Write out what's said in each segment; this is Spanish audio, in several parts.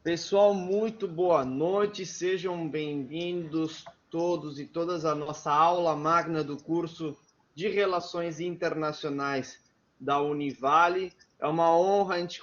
Pessoal, muito boa noite, sejam bem-vindos todos e todas à nossa aula magna do curso de Relações Internacionais da Univale. É uma honra a gente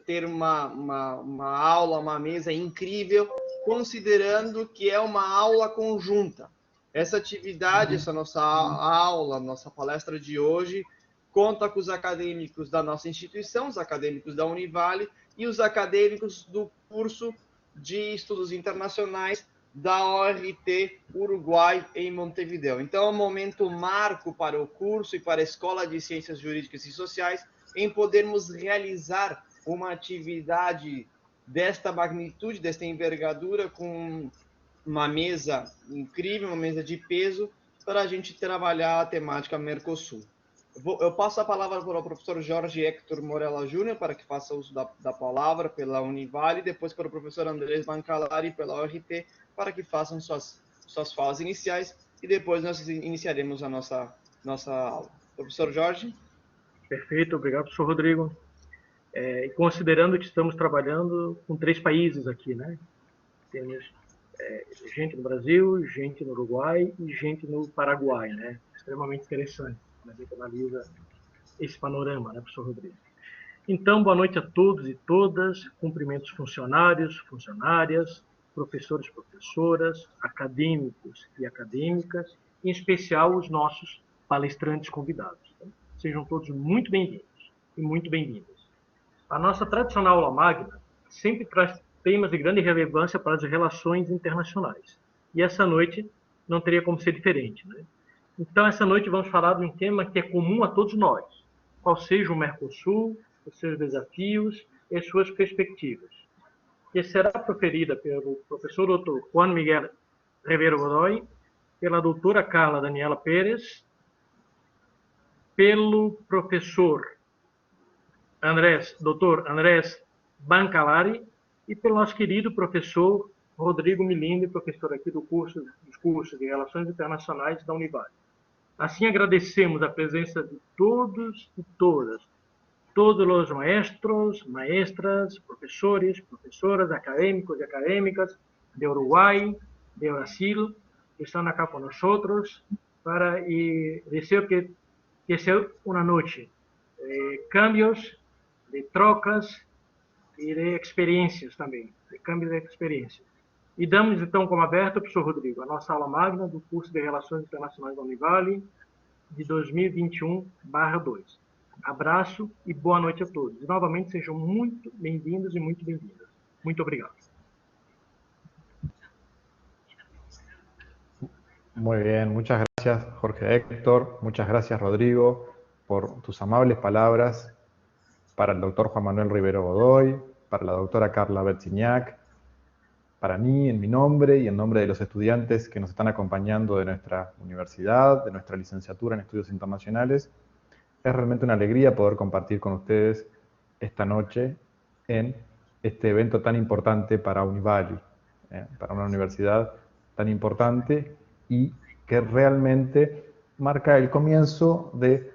ter uma aula, uma mesa incrível, considerando que é uma aula conjunta. Essa atividade, essa nossa aula, nossa palestra de hoje, conta com os acadêmicos da nossa instituição, os acadêmicos da Univale, e os acadêmicos do curso de Estudos Internacionais da ORT Uruguai, em Montevideo. Então, é um momento marco para o curso e para a Escola de Ciências Jurídicas e Sociais em podermos realizar uma atividade desta magnitude, desta envergadura, com uma mesa incrível, uma mesa de peso, para a gente trabalhar a temática Mercosul. Eu passo a palavra para o professor Jorge Héctor Morella Júnior, para que faça uso da palavra pela Univale, e depois para o professor Andrés Bancalari, pela ORT, para que façam suas falas iniciais, e depois nós iniciaremos a nossa aula. Professor Jorge? Perfeito, obrigado, professor Rodrigo. E considerando que estamos trabalhando com 3 países aqui, né? Temos gente no Brasil, gente no Uruguai e gente no Paraguai, né? Extremamente interessante, quando a gente analisa esse panorama, né, professor Rodrigo? Então, boa noite a todos e todas, cumprimentos funcionários, funcionárias, professores, professoras, acadêmicos e acadêmicas, em especial os nossos palestrantes convidados. Sejam todos muito bem-vindos e muito bem-vindas. A nossa tradicional aula magna sempre traz temas de grande relevância para as relações internacionais. E essa noite não teria como ser diferente, né? Então, essa noite vamos falar de um tema que é comum a todos nós, qual seja o Mercosul, os seus desafios e as suas perspectivas, que será proferida pelo professor Dr. Juan Miguel Rivero Godoy, pela doutora Carla Daniela Pérez, pelo professor Dr. Andrés Bancalari e pelo nosso querido professor Rodrigo Milinde, professor aqui dos cursos de Relações Internacionais da Univale. Assim, agradecemos a presença de todos e todas, todos os maestros, maestras, professores, professoras, académicos e académicas de Uruguai, de Brasil, que estão acá con nosotros, y deseo que sea una noche de cambios, de trocas e de experiências também, de câmbio de experiências. E damos, então, como aberto, professor Rodrigo, a nossa aula magna do curso de Relações Internacionais da Univale, de 2021/2. Abraço e boa noite a todos. E, novamente, sejam muito bem-vindos e muito bem-vindas. Muito obrigado. Muy bien, muchas gracias Jorge Héctor, muchas gracias Rodrigo por tus amables palabras para el doctor Juan Manuel Rivero Godoy, para la doctora Carla Betsignac, para mí, en mi nombre y en nombre de los estudiantes que nos están acompañando de nuestra universidad, de nuestra licenciatura en Estudios Internacionales. Es realmente una alegría poder compartir con ustedes esta noche en este evento tan importante para Univali, para una universidad tan importante y que realmente marca el comienzo de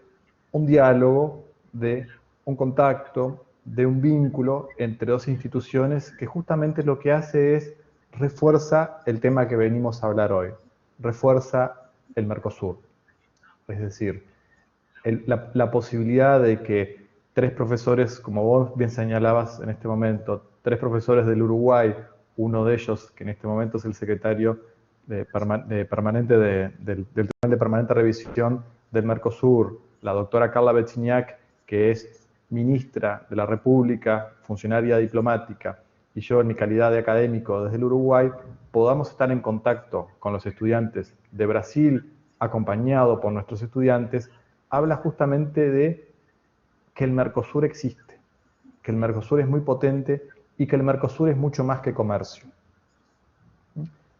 un diálogo, de un contacto, de un vínculo entre dos instituciones que justamente lo que hace es refuerza el tema que venimos a hablar hoy, refuerza el Mercosur. Es decir, la posibilidad de que 3 profesores, como vos bien señalabas en este momento, 3 profesores del Uruguay, uno de ellos que en este momento es el secretario permanente del Tribunal de Permanente Revisión del Mercosur, la doctora Carla Betsignac, que es ministra de la República, funcionaria diplomática, y yo en mi calidad de académico desde el Uruguay, podamos estar en contacto con los estudiantes de Brasil, acompañado por nuestros estudiantes, habla justamente de que el Mercosur existe, que el Mercosur es muy potente y que el Mercosur es mucho más que comercio.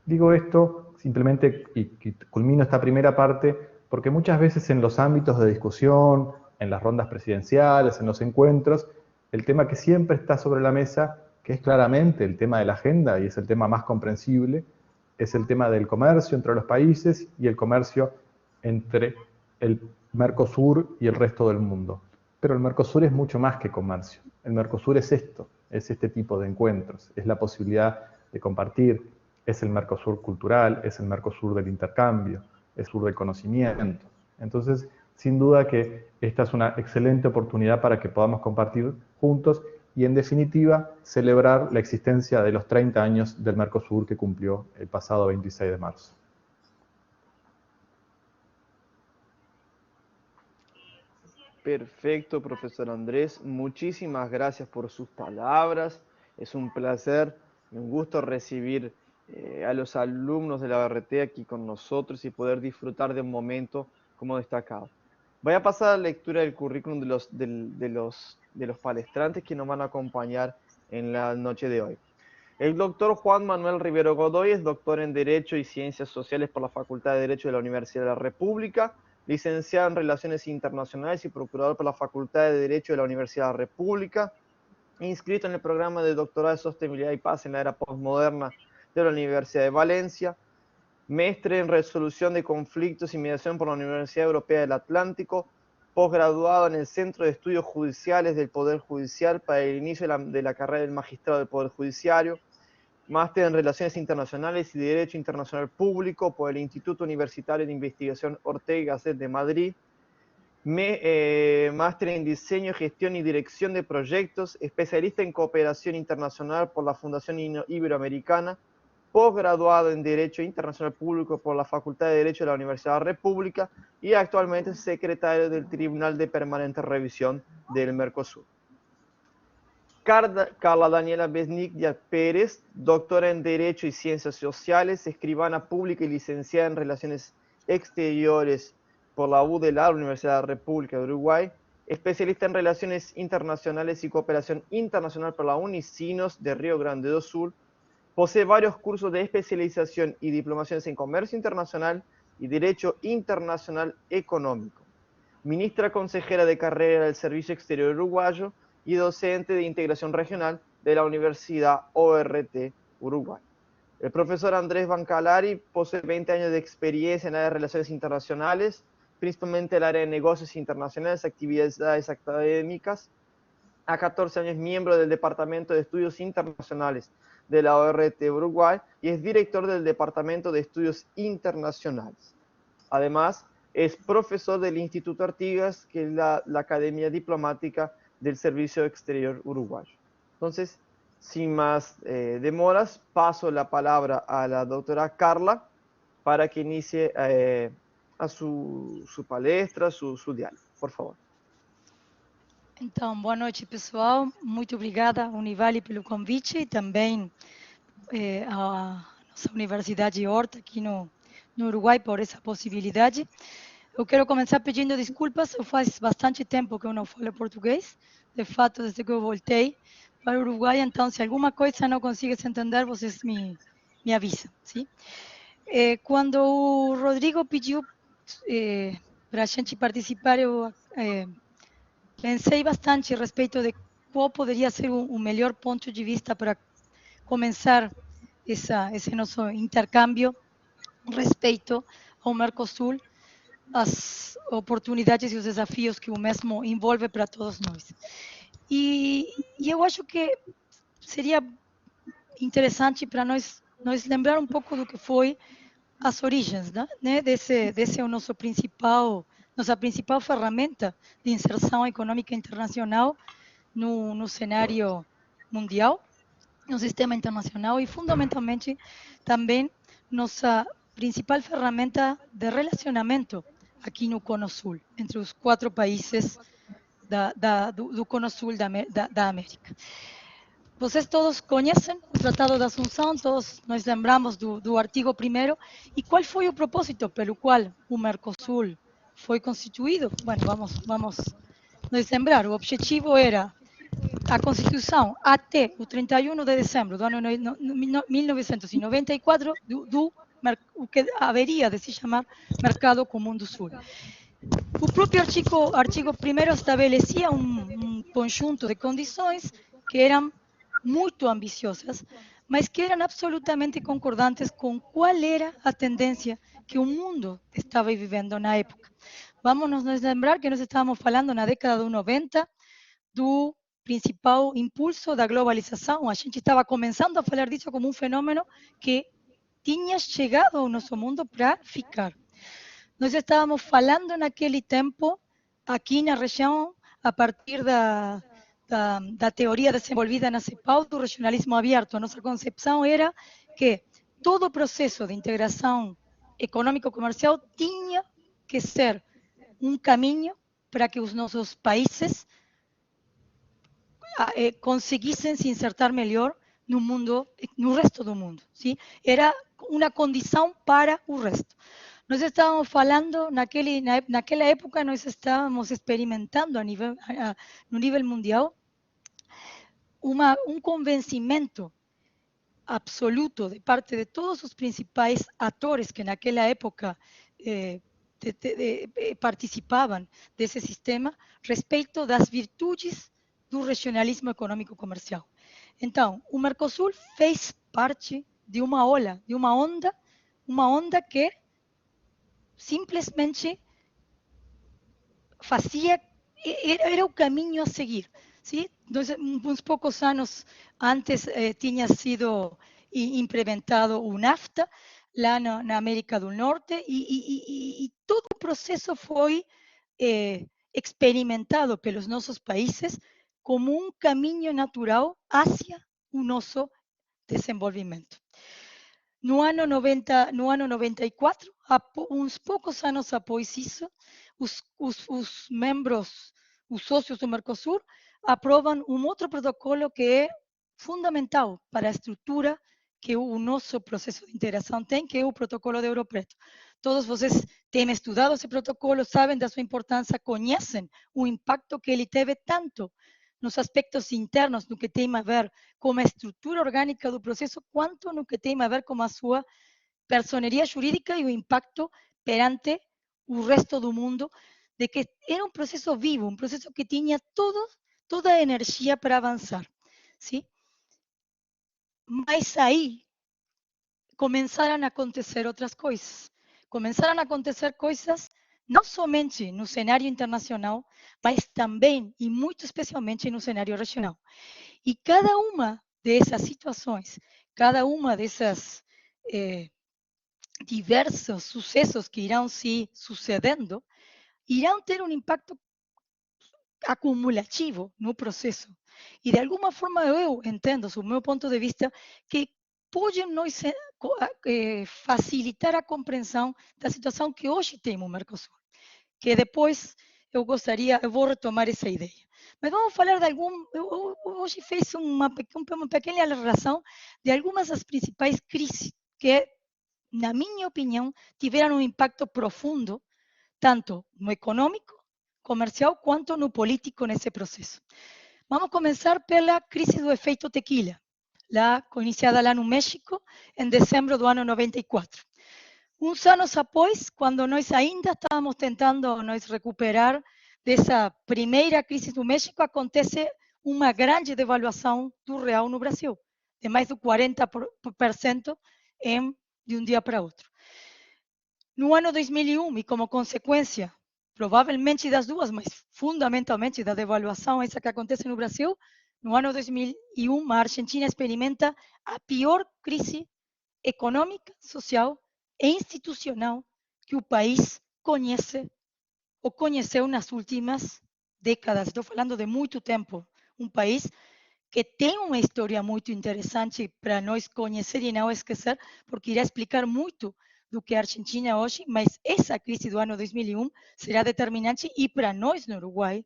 Digo esto simplemente y culmino esta primera parte porque muchas veces en los ámbitos de discusión, en las rondas presidenciales, en los encuentros, el tema que siempre está sobre la mesa, que es claramente el tema de la agenda y es el tema más comprensible, es el tema del comercio entre los países y el comercio entre el Mercosur y el resto del mundo. Pero el Mercosur es mucho más que comercio. El Mercosur es esto, es este tipo de encuentros, es la posibilidad de compartir, es el Mercosur cultural, es el Mercosur del intercambio, es el sur del conocimiento. Entonces, sin duda que esta es una excelente oportunidad para que podamos compartir juntos y, en definitiva, celebrar la existencia de los 30 años del Mercosur que cumplió el pasado 26 de marzo. Perfecto, profesor Andrés. Muchísimas gracias por sus palabras. Es un placer y un gusto recibir a los alumnos de la ORT aquí con nosotros y poder disfrutar de un momento como destacado. Voy a pasar a la lectura del currículum de los palestrantes que nos van a acompañar en la noche de hoy. El doctor Juan Manuel Rivero Godoy es doctor en Derecho y Ciencias Sociales por la Facultad de Derecho de la Universidad de la República, licenciado en Relaciones Internacionales y procurador por la Facultad de Derecho de la Universidad de la República, inscrito en el programa de doctorado de Sostenibilidad y Paz en la era postmoderna de la Universidad de Valencia, maestre en Resolución de Conflictos y Mediación por la Universidad Europea del Atlántico, posgraduado en el Centro de Estudios Judiciales del Poder Judicial para el inicio de la carrera del Magistrado del Poder Judiciario, máster en Relaciones Internacionales y Derecho Internacional Público por el Instituto Universitario de Investigación Ortega y Gasset de Madrid, máster en Diseño, Gestión y Dirección de Proyectos, especialista en Cooperación Internacional por la Fundación Iberoamericana, posgraduado en Derecho Internacional Público por la Facultad de Derecho de la Universidad de la República y actualmente secretario del Tribunal de Permanente Revisión del Mercosur. Carla Daniela Besnicya Pérez, doctora en Derecho y Ciencias Sociales, escribana pública y licenciada en Relaciones Exteriores por la UDELA, Universidad de la República de Uruguay, especialista en Relaciones Internacionales y Cooperación Internacional por la Unicinos de Río Grande do Sul, posee varios cursos de especialización y diplomaciones en Comercio Internacional y Derecho Internacional Económico. Ministra consejera de carrera del Servicio Exterior Uruguayo y docente de integración regional de la Universidad ORT Uruguay. El profesor Andrés Bancalari posee 20 años de experiencia en el área de relaciones internacionales, principalmente en el área de negocios internacionales, actividades académicas. A 14 años miembro del Departamento de Estudios Internacionales de la ORT Uruguay y es director del Departamento de Estudios Internacionales. Además, es profesor del Instituto Artigas, que es la Academia Diplomática del Servicio Exterior Uruguayo. Entonces, sin más demoras, paso la palabra a la doctora Carla para que inicie a su palestra, su diálogo. Por favor. Então, boa noite, pessoal. Muito obrigada, Univali, pelo convite e também a nossa Universidade Horta aqui no Uruguai por essa possibilidade. Eu quero começar pedindo desculpas, faz bastante tempo que eu não falo português, de fato, desde que eu voltei para o Uruguai, então, se alguma coisa não consigo entender, vocês me avisam, sim? Quando o Rodrigo pediu para a gente participar, eu pensei bastante a respeito de qual poderia ser o melhor ponto de vista para começar esse nosso intercâmbio respeito ao Mercosul, as oportunidades e os desafios que o mesmo envolve para todos nós. E eu acho que seria interessante para nós lembrar um pouco do que foi as origens, né? Desse é o nossa principal ferramenta de inserção econômica internacional no cenário mundial, no sistema internacional e, fundamentalmente, também nossa principal ferramenta de relacionamento aqui no Cono Sul, entre os 4 países do Cono Sul da América. Vocês todos conhecem o Tratado de Assunção, todos nós lembramos do artigo 1º, e qual foi o propósito pelo qual o Mercosul foi constituído? Bueno, vamos nos lembrar, o objetivo era a Constituição até o 31 de dezembro do ano 1994 o que haveria de se chamar Mercado Comum do Sul. O próprio artigo 1º estabelecia um conjunto de condições que eram muito ambiciosas, mas que eram absolutamente concordantes com qual era a tendência que o mundo estava vivendo na época. Vamos nos lembrar que nós estávamos falando na década de 90 do principal impulso da globalização. A gente estava começando a falar disso como um fenômeno que tinha chegado ao nosso mundo para ficar. Nós estávamos falando naquele tempo, aqui na região, a partir da teoria desenvolvida na CEPAL, do regionalismo aberto. A nossa concepção era que todo o processo de integração econômico-comercial tinha que ser um caminho para que os nossos países conseguissem se insertar melhor no mundo, no resto do mundo. ¿Sí? Era uma condição para o resto. Nós estávamos falando, naquela época, nós estávamos experimentando no nível mundial um convencimento absoluto de parte de todos os principais atores que naquela época participavam desse sistema respeito das virtudes do regionalismo econômico-comercial. Então, o Mercosul fez parte de uma onda que simplesmente era o caminho a seguir. ¿Sí? Entonces, uns poucos anos antes tinha sido implementado o NAFTA lá na América do Norte e todo o processo foi experimentado pelos nossos países como um caminho natural hacia o nosso desenvolvimento. No ano 94, uns poucos anos após isso, os membros, os sócios do Mercosul, aprovam um outro protocolo que é fundamental para a estrutura que o nosso processo de integração tem, que é o protocolo de Ouro Preto. Todos vocês têm estudado esse protocolo, sabem da sua importância, conhecem o impacto que ele teve tanto nos aspectos internos, no que tem a ver com a estrutura orgânica do processo, quanto no que tem a ver com a sua personeria jurídica e o impacto perante o resto do mundo, de que era um processo vivo, um processo que tinha toda a energia para avançar. ¿Sí? Mas aí começaram a acontecer outras coisas. Começaram a acontecer coisas não somente no cenário internacional, mas também e muito especialmente no cenário regional. E cada uma dessas situações, cada uma dessas diversos sucessos que irão se sucedendo, irão ter um impacto acumulativo no processo. E de alguma forma eu entendo, do meu ponto de vista, que podem nos facilitar a compreensão da situação que hoje temos no Mercosul. Que depois eu vou retomar essa ideia. Mas vamos falar de eu hoje fiz uma pequena relação de algumas das principais crises que, na minha opinião, tiveram um impacto profundo, tanto no econômico, comercial, quanto no político nesse processo. Vamos começar pela crise do efeito tequila, iniciada lá no México, em dezembro do ano 94. Uns anos após, quando nós ainda estávamos tentando nos recuperar dessa primeira crise do México, acontece uma grande devaluação do real no Brasil, de mais de 40% de um dia para outro. No ano 2001, e como consequência, provavelmente das duas, mas fundamentalmente da devaluação essa que acontece no Brasil, no ano 2001, a Argentina experimenta a pior crise econômica, social e institucional que o país conhece ou conheceu nas últimas décadas. Estou falando de muito tempo. Um país que tem uma história muito interessante para nós conhecer e não esquecer, porque irá explicar muito do que a Argentina hoje, mas essa crise do ano 2001 será determinante e para nós no Uruguai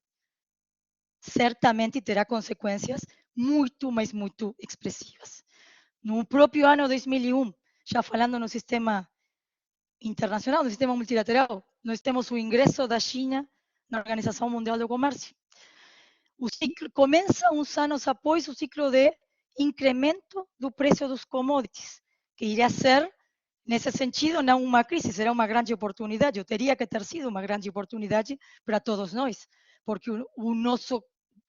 certamente terá consequências muito, mas muito expressivas. No próprio ano 2001, já falando no sistema internacional, no sistema multilateral, nós temos o ingresso da China na Organização Mundial do Comércio. O ciclo começa uns anos após o ciclo de incremento do preço dos commodities, que irá ser, nesse sentido, não uma crise, será uma grande oportunidade, ou teria que ter sido uma grande oportunidade para todos nós, porque o nosso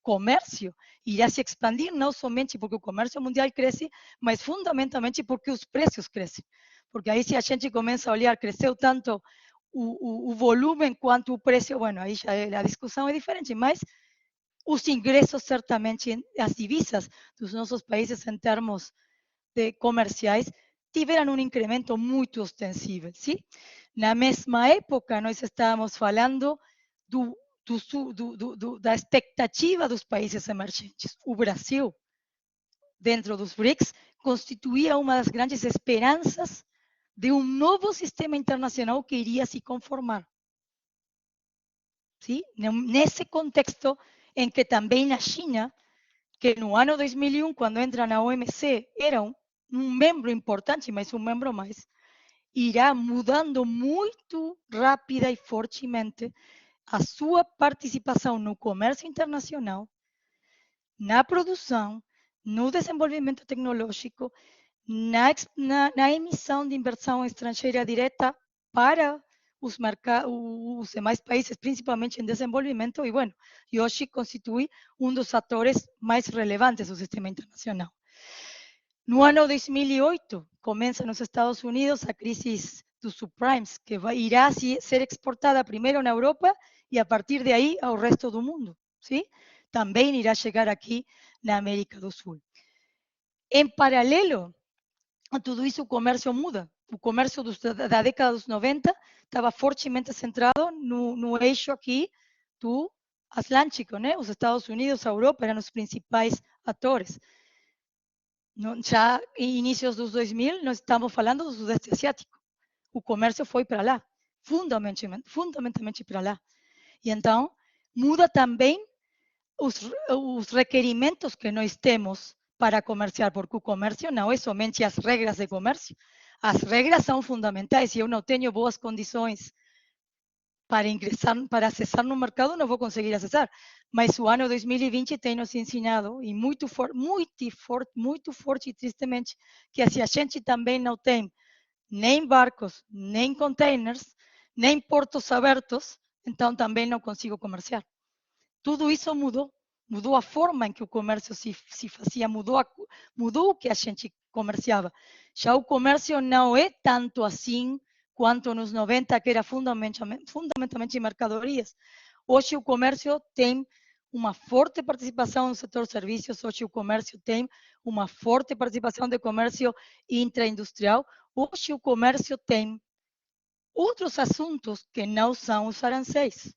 comércio irá se expandir não somente porque o comércio mundial cresce, mas fundamentalmente porque os preços crescem. Porque aí se a gente começa a olhar, cresceu tanto o volume quanto o preço, bueno, aí já a discussão é diferente, mas os ingressos, certamente, as divisas dos nossos países em termos de comerciais tiveram um incremento muito ostensivo, sim? Na mesma época, nós estávamos falando da expectativa dos países emergentes. O Brasil, dentro dos BRICS, constituía uma das grandes esperanças de um novo sistema internacional que iria se conformar. ¿Sí? Nesse contexto em que também a China, que no ano 2001, quando entra na OMC, era um membro importante, mas um membro mais, irá mudando muito rápida e fortemente a sua participação no comércio internacional, na produção, no desenvolvimento tecnológico, na emissão de inversão estrangeira direta para os demais países, principalmente em desenvolvimento, e hoje constitui um dos atores mais relevantes do sistema internacional. No ano 2008, começa nos Estados Unidos a crise dos subprimes, que irá ser exportada primeiro na Europa e a partir de aí ao resto do mundo, ¿sí? Também irá chegar aqui na América do Sul. Em paralelo a tudo isso, o comércio muda. O comércio da década dos 90 estava fortemente centrado no eixo aqui do Atlântico, né? Os Estados Unidos, a Europa eram os principais atores. Já em inícios dos 2000, nós estamos falando do Sudeste Asiático. O comércio foi para lá, fundamentalmente para lá. E então, muda também os requerimentos que nós temos para comerciar, porque o comércio não é somente as regras de comércio. As regras são fundamentais. Se eu não tenho boas condições para ingressar, para acessar no mercado, não vou conseguir acessar. Mas o ano 2020 tem nos ensinado, e muito forte e tristemente, que se a gente também não tem nem barcos, nem containers, nem portos abertos, então também não consigo comerciar. Tudo isso mudou a forma em que o comércio se fazia, mudou o que a gente comerciava. Já o comércio não é tanto assim quanto nos 90, que era fundamentalmente mercadorias. Hoje o comércio tem uma forte participação no setor de serviços, hoje o comércio tem uma forte participação de comércio intraindustrial, hoje o comércio tem outros assuntos que não são os aranceis.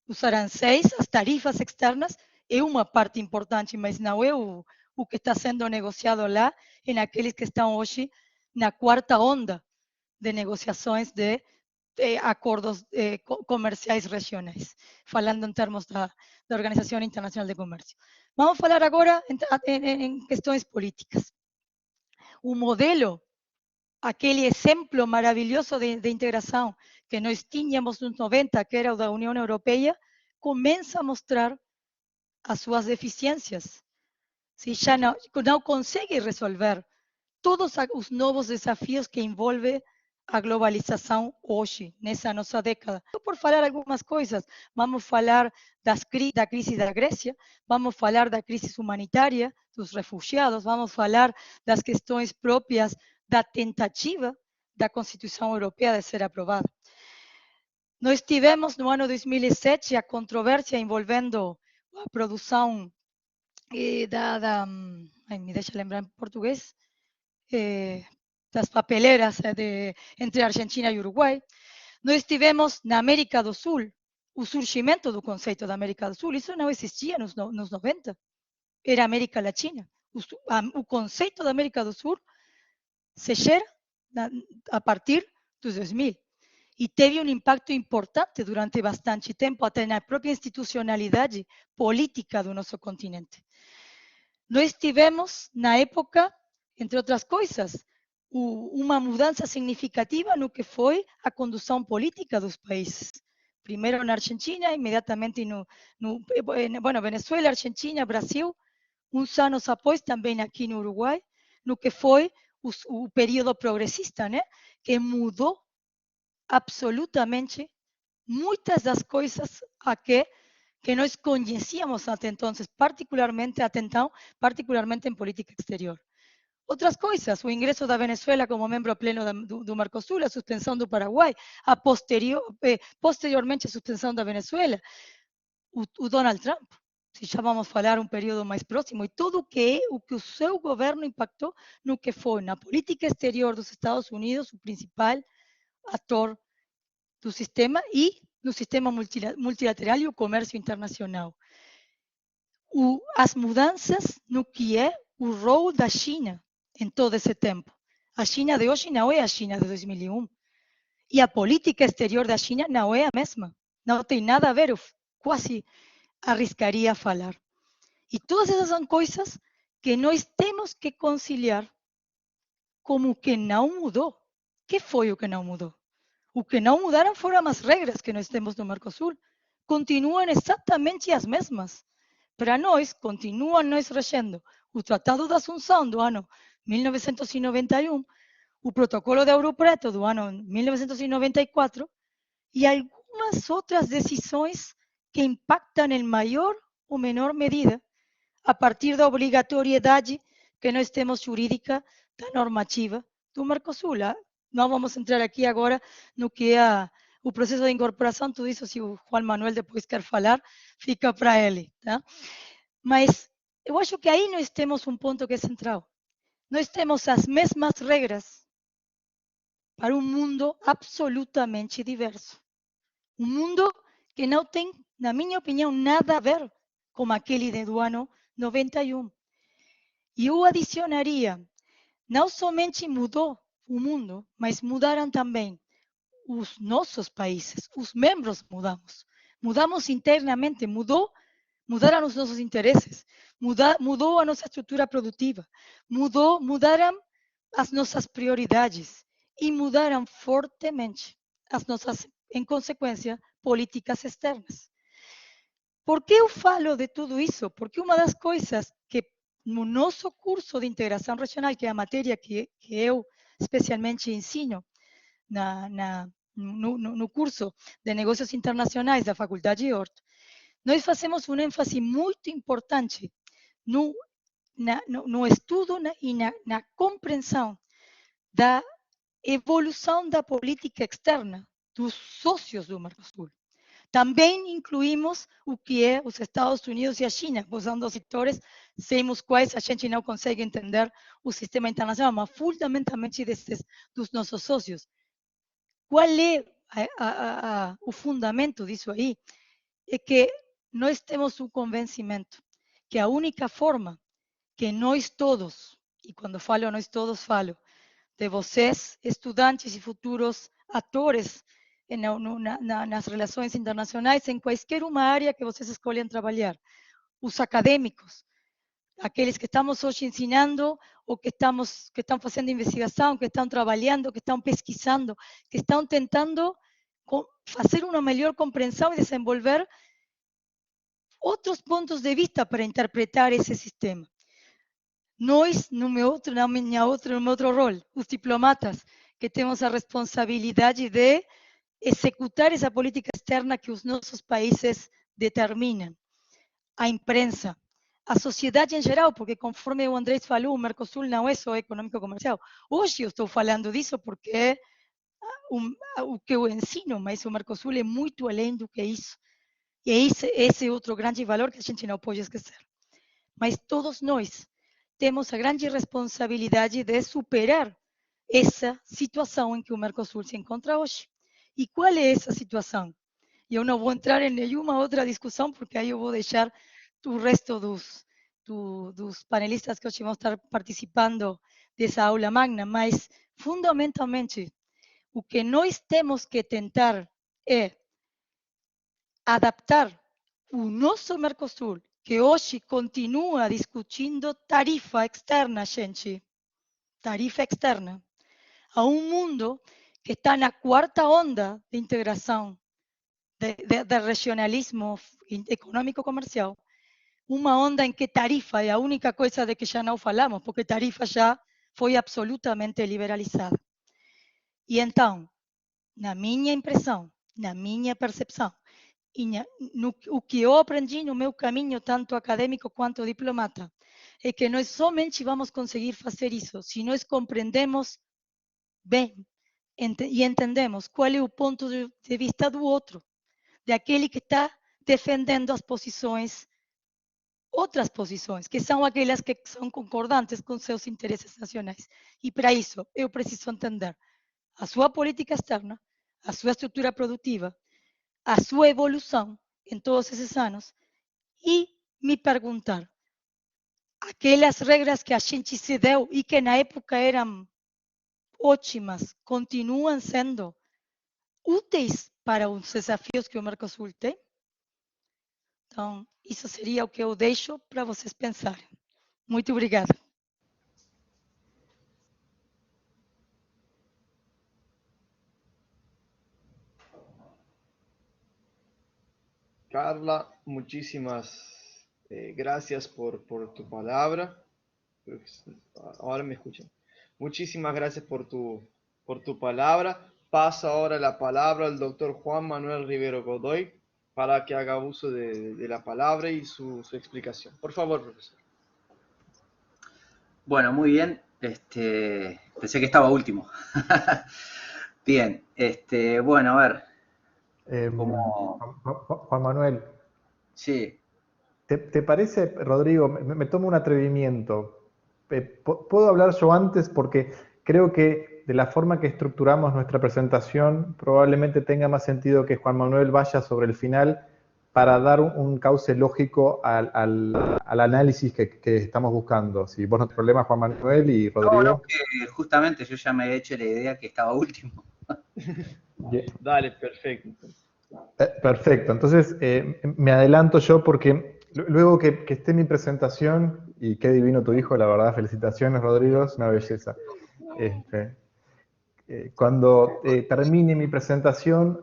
Os aranceis, as tarifas externas, é uma parte importante, mas não é o que está sendo negociado lá, em aqueles que estão hoje na quarta onda de negociações de acordos comerciais regionais, falando em termos da Organização Internacional de Comércio. Vamos falar agora em questões políticas. O modelo, aquele exemplo maravilhoso de integração que nós tínhamos nos 90, que era o da União Europeia, começa a mostrar as suas deficiências. Se já não consegue resolver todos os novos desafios que envolve a globalização hoje, nessa nossa década. Por falar algumas coisas, vamos falar da crise da Grécia, vamos falar da crise humanitária, dos refugiados, vamos falar das questões próprias da tentativa da Constituição Europeia de ser aprovada. Nós tivemos no ano 2007 a controvérsia envolvendo a produção me deixa lembrar em português, das papeleiras entre Argentina e Uruguai. Nós tivemos na América do Sul o surgimento do conceito da América do Sul. Isso não existia nos 90. Era América Latina. O conceito da América do Sul se gera a partir dos 2000. E teve um impacto importante durante bastante tempo, até na própria institucionalidade política do nosso continente. Nós tivemos, na época, entre outras coisas, uma mudança significativa no que foi a condução política dos países. Primeiro na Argentina, imediatamente Venezuela, Argentina, Brasil, uns anos após também aqui no Uruguai, no que foi o período progressista, né? Que mudou absolutamente muitas das coisas que nós conhecíamos até então, particularmente em política exterior. Outras coisas, o ingresso da Venezuela como membro pleno do Mercosul, a suspensão do Paraguai, posteriormente a suspensão da Venezuela, o Donald Trump. se já vamos falar um período mais próximo, e tudo o que o seu governo impactou no que foi na política exterior dos Estados Unidos, o principal ator do sistema, e no sistema multilateral e o comércio internacional. As mudanças no que é o rol da China em todo esse tempo. A China de hoje não é a China de 2001. E a política exterior da China não é a mesma. Não tem nada a ver, eu quase arriscaria a falar. E todas essas são coisas que nós temos que conciliar como o que não mudou. Que foi o que não mudou? O que não mudaram foram as regras que nós temos no Mercosul. Continuam exatamente as mesmas. Para nós, continuam nós regendo o Tratado de Assunção do ano 1991, o Protocolo de Ouro Preto do ano 1994 e algumas outras decisões que impactam em maior ou menor medida a partir da obrigatoriedade que nós temos jurídica da normativa do Mercosul. Não vamos entrar aqui agora no que é o processo de incorporação, tudo isso, se o Juan Manuel depois quer falar, fica para ele. Tá? Mas eu acho que aí nós temos um ponto que é central. Nós temos as mesmas regras para um mundo absolutamente diverso. Um mundo que não tem, na minha opinião, nada a ver com aquele do ano 91. E eu adicionaria, não somente mudou o mundo, mas mudaram também os nossos países, os membros mudamos. Mudamos internamente, mudaram os nossos interesses, mudou a nossa estrutura produtiva, mudaram as nossas prioridades e mudaram fortemente as nossas, em consequência, políticas externas. Por que eu falo de tudo isso? Porque uma das coisas que no nosso curso de integração regional, que é a matéria que eu especialmente ensino no curso de negócios internacionais da Faculdade de Horto, nós fazemos um ênfase muito importante no estudo e na compreensão da evolução da política externa dos sócios do Mercosul. Também incluímos o que é os Estados Unidos e a China, pois são dois setores sem os quais a gente não consegue entender o sistema internacional, mas fundamentalmente dos nossos sócios. Qual é o fundamento disso aí? É que nós temos um convencimento que a única forma que nós todos, e quando falo nós todos, falo de vocês, estudantes e futuros atores nas relações internacionais, em qualquer uma área que vocês escolhem trabalhar. Os acadêmicos, aqueles que estamos hoje ensinando, ou que estão fazendo investigação, que estão trabalhando, que estão pesquisando, que estão tentando fazer uma melhor compreensão e desenvolver outros pontos de vista para interpretar esse sistema. Nós, no meu outro rol, os diplomatas, que temos a responsabilidade de executar essa política externa que os nossos países determinam. A imprensa, a sociedade em geral, porque conforme o Andrés falou, o Mercosul não é só econômico-comercial. Hoje eu estou falando disso porque é o que eu ensino, mas o Mercosul é muito além do que isso. E esse é outro grande valor que a gente não pode esquecer. Mas todos nós temos a grande responsabilidade de superar essa situação em que o Mercosul se encontra hoje. E qual é essa situação? Eu não vou entrar em nenhuma outra discussão, porque aí eu vou deixar o resto dos panelistas que hoje vão estar participando dessa aula magna, mas, fundamentalmente, o que nós temos que tentar é adaptar o nosso Mercosul, que hoje continua discutindo tarifa externa, gente, tarifa externa, a um mundo que está na quarta onda de integração de regionalismo econômico-comercial, uma onda em que tarifa é a única coisa de que já não falamos, porque tarifa já foi absolutamente liberalizada. E então, na minha impressão, na minha percepção, e o que eu aprendi no meu caminho, tanto acadêmico quanto diplomata, é que nós somente vamos conseguir fazer isso se nós compreendemos bem e entendemos qual é o ponto de vista do outro, daquele que está defendendo as posições outras posições, que são aquelas que são concordantes com seus interesses nacionais. E para isso, eu preciso entender a sua política externa, a sua estrutura produtiva, a sua evolução em todos esses anos e me perguntar, aquelas regras que a gente se deu e que na época eram ótimas, continuam sendo úteis para os desafios que o Mercosul tem? Então, isso seria o que eu deixo para vocês pensarem. Muito obrigada. Carla, muchísimas gracias por tu palabra. Ahora me escuchan. Muchísimas gracias por tu palabra. Paso ahora la palabra al doctor Juan Manuel Rivero Godoy para que haga uso de la palabra y su explicación. Por favor, profesor. Bueno, muy bien. Pensé que estaba último. Bien, bueno, a ver. Juan Manuel. Sí. ¿Te parece, Rodrigo? Me tomo un atrevimiento. ¿Puedo hablar yo antes? Porque creo que de la forma que estructuramos nuestra presentación, probablemente tenga más sentido que Juan Manuel vaya sobre el final para dar un cauce lógico al análisis que estamos buscando. Si vos no tenés problema, Juan Manuel y Rodrigo. No, que justamente yo ya me he hecho la idea que estaba último. Dale, perfecto. Perfecto, entonces me adelanto yo porque luego que esté mi presentación, y qué divino tu hijo, la verdad, felicitaciones Rodrigo, es una belleza. Cuando termine mi presentación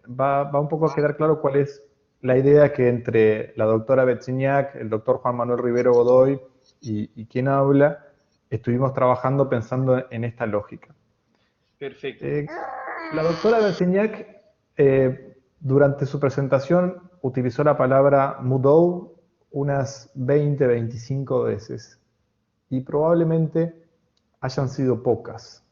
va un poco a quedar claro cuál es la idea que entre la doctora Betsignac, el doctor Juan Manuel Rivero Godoy y quien habla, estuvimos trabajando pensando en esta lógica. Perfecto. La doctora Betsignac durante su presentación utilizó la palabra Mudou unas 20, 25 veces y probablemente hayan sido pocas,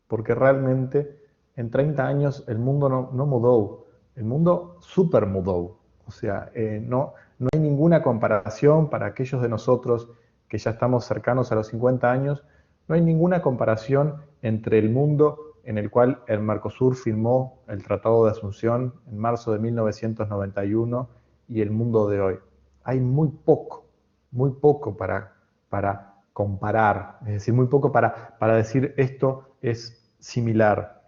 porque realmente en 30 años el mundo no mudó, el mundo super mudó. O sea, no hay ninguna comparación para aquellos de nosotros que ya estamos cercanos a los 50 años, no hay ninguna comparación entre el mundo en el cual el Mercosur firmó el Tratado de Asunción en marzo de 1991 y el mundo de hoy. Hay muy poco para comparar, es decir, muy poco para decir esto es similar.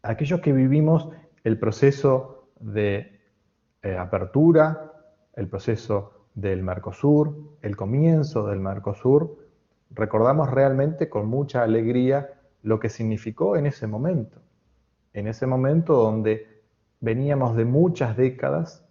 Aquellos que vivimos el proceso de apertura, el proceso del Mercosur, el comienzo del Mercosur, recordamos realmente con mucha alegría lo que significó en ese momento donde veníamos de muchas décadas,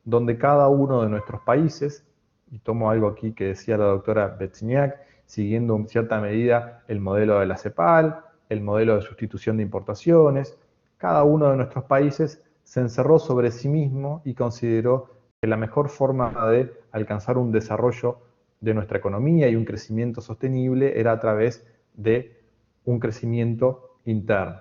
donde cada uno de nuestros países, y tomo algo aquí que decía la doctora Betsignac, siguiendo en cierta medida el modelo de la CEPAL, el modelo de sustitución de importaciones, cada uno de nuestros países se encerró sobre sí mismo y consideró que la mejor forma de alcanzar un desarrollo de nuestra economía y un crecimiento sostenible era a través de un crecimiento interno.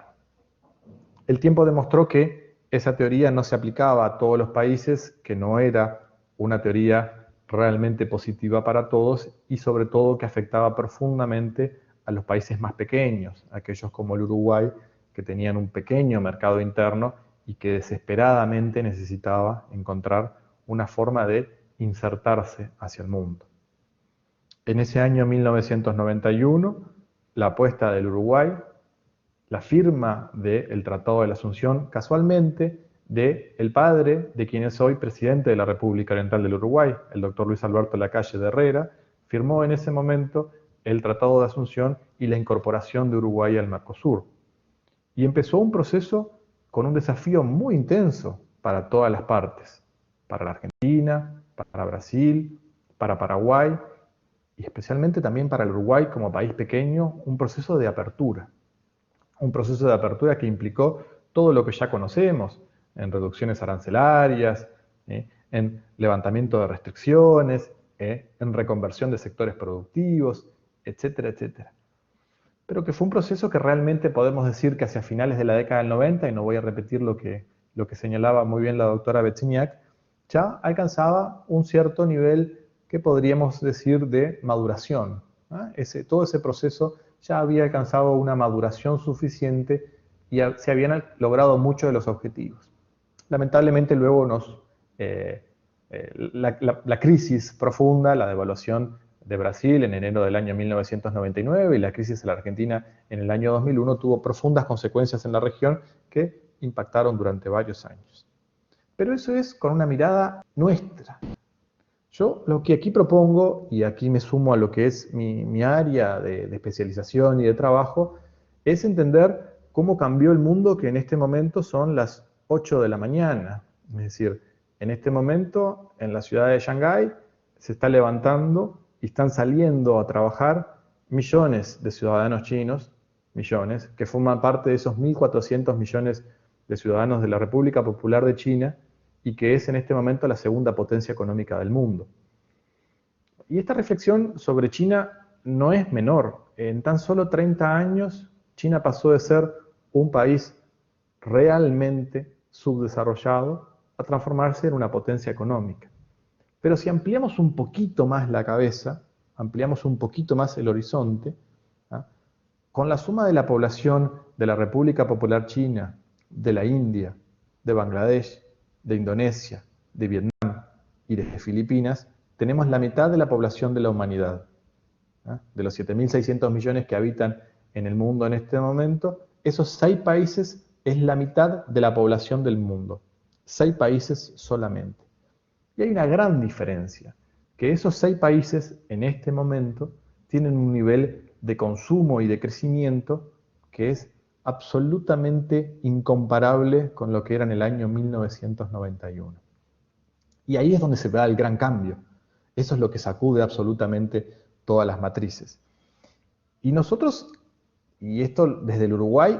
El tiempo demostró que esa teoría no se aplicaba a todos los países, que no era una teoría realmente positiva para todos y sobre todo que afectaba profundamente a los países más pequeños, aquellos como el Uruguay, que tenían un pequeño mercado interno y que desesperadamente necesitaba encontrar una forma de insertarse hacia el mundo. En ese año 1991, la apuesta del Uruguay, la firma del Tratado de la Asunción, casualmente, del padre de quien es hoy presidente de la República Oriental del Uruguay, el doctor Luis Alberto Lacalle de Herrera, firmó en ese momento el Tratado de Asunción y la incorporación de Uruguay al Mercosur. Y empezó un proceso con un desafío muy intenso para todas las partes, para la Argentina, para Brasil, para Paraguay, y especialmente también para el Uruguay como país pequeño, un proceso de apertura. Un proceso de apertura que implicó todo lo que ya conocemos, en reducciones arancelarias, en levantamiento de restricciones, en reconversión de sectores productivos, etcétera, etcétera. Pero que fue un proceso que realmente podemos decir que hacia finales de la década del 90, y no voy a repetir lo que señalaba muy bien la doctora Betsignac, ya alcanzaba un cierto nivel que podríamos decir de maduración. Todo ese proceso ya había alcanzado una maduración suficiente y se habían logrado muchos de los objetivos. Lamentablemente luego la crisis profunda, la devaluación de Brasil en enero del año 1999 y la crisis en la Argentina en el año 2001 tuvo profundas consecuencias en la región que impactaron durante varios años. Pero eso es con una mirada nuestra. Yo lo que aquí propongo, y aquí me sumo a lo que es mi área de especialización y de trabajo, es entender cómo cambió el mundo, que en este momento son las 8 de la mañana. Es decir, en este momento en la ciudad de Shanghái se está levantando y están saliendo a trabajar millones de ciudadanos chinos, millones, que forman parte de esos 1.400 millones de ciudadanos de la República Popular de China, y que es en este momento la segunda potencia económica del mundo. Y esta reflexión sobre China no es menor. En tan solo 30 años, China pasó de ser un país realmente subdesarrollado a transformarse en una potencia económica. Pero si ampliamos un poquito más la cabeza, ampliamos un poquito más el horizonte, con la suma de la población de la República Popular China, de la India, de Bangladesh, de Indonesia, de Vietnam y de Filipinas, tenemos la mitad de la población de la humanidad. De los 7.600 millones que habitan en el mundo en este momento, esos 6 países es la mitad de la población del mundo. 6 países solamente. Y hay una gran diferencia, que esos 6 países en este momento tienen un nivel de consumo y de crecimiento que es absolutamente incomparable con lo que era en el año 1991. Y ahí es donde se da el gran cambio. Eso es lo que sacude absolutamente todas las matrices. Y nosotros, y esto desde el Uruguay,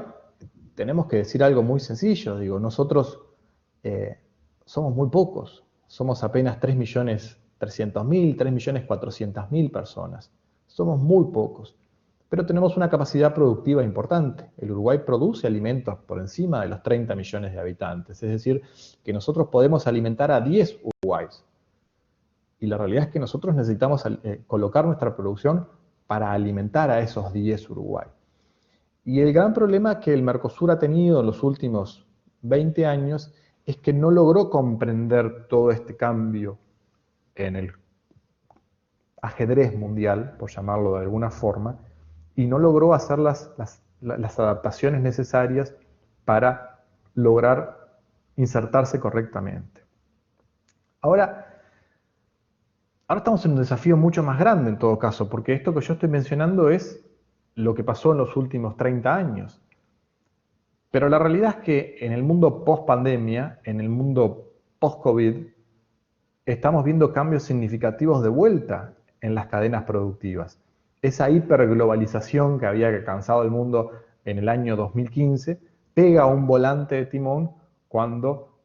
tenemos que decir algo muy sencillo. Digo, nosotros somos muy pocos. Somos apenas 3.300.000, 3.400.000 personas. Somos muy pocos. Pero tenemos una capacidad productiva importante. El Uruguay produce alimentos por encima de los 30 millones de habitantes. Es decir, que nosotros podemos alimentar a 10 Uruguayos. Y la realidad es que nosotros necesitamos colocar nuestra producción para alimentar a esos 10 Uruguay. Y el gran problema que el Mercosur ha tenido en los últimos 20 años es que no logró comprender todo este cambio en el ajedrez mundial, por llamarlo de alguna forma, y no logró hacer las adaptaciones necesarias para lograr insertarse correctamente. Ahora estamos en un desafío mucho más grande en todo caso, porque esto que yo estoy mencionando es lo que pasó en los últimos 30 años. Pero la realidad es que en el mundo post-pandemia, en el mundo post-COVID, estamos viendo cambios significativos de vuelta en las cadenas productivas. Esa hiperglobalización que había alcanzado el mundo en el año 2015 pega un volante de timón cuando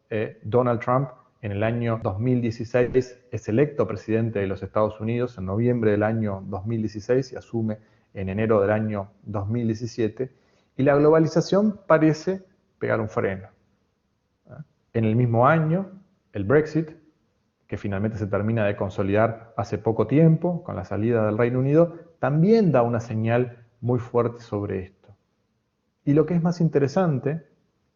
Donald Trump en el año 2016 es electo presidente de los Estados Unidos en noviembre del año 2016 y asume en enero del año 2017, y la globalización parece pegar un freno. En el mismo año, el Brexit, que finalmente se termina de consolidar hace poco tiempo con la salida del Reino Unido, también da una señal muy fuerte sobre esto. Y lo que es más interesante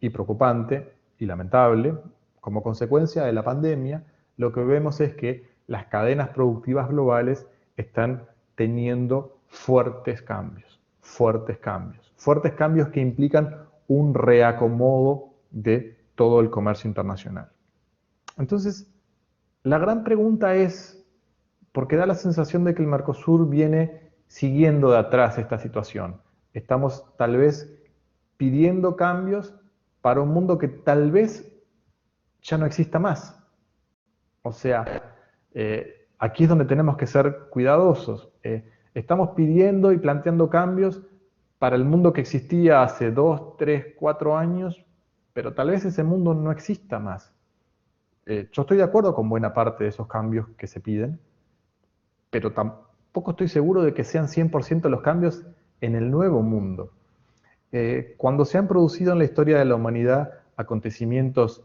y preocupante y lamentable, como consecuencia de la pandemia, lo que vemos es que las cadenas productivas globales están teniendo fuertes cambios que implican un reacomodo de todo el comercio internacional. Entonces, la gran pregunta es, porque da la sensación de que el Mercosur viene siguiendo de atrás esta situación. Estamos tal vez pidiendo cambios para un mundo que tal vez ya no exista más. O sea, aquí es donde tenemos que ser cuidadosos. Estamos pidiendo y planteando cambios para el mundo que existía hace 2, 3, 4 años, pero tal vez ese mundo no exista más. Yo estoy de acuerdo con buena parte de esos cambios que se piden, pero tampoco estoy seguro de que sean 100% los cambios en el nuevo mundo. Cuando se han producido en la historia de la humanidad acontecimientos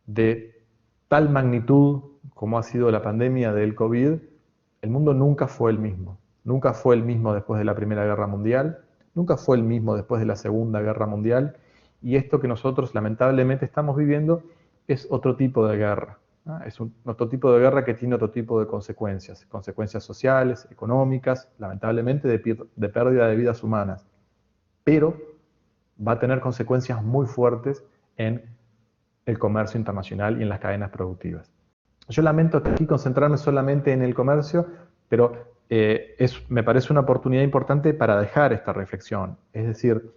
de tal magnitud como ha sido la pandemia del COVID, el mundo nunca fue el mismo. Nunca fue el mismo después de la Primera Guerra Mundial, nunca fue el mismo después de la Segunda Guerra Mundial, y esto que nosotros lamentablemente estamos viviendo es otro tipo de guerra. Es otro tipo de guerra que tiene otro tipo de consecuencias, consecuencias sociales, económicas, lamentablemente de pérdida de vidas humanas, pero va a tener consecuencias muy fuertes en el comercio internacional y en las cadenas productivas. Yo lamento aquí concentrarme solamente en el comercio, pero me parece una oportunidad importante para dejar esta reflexión. Es decir,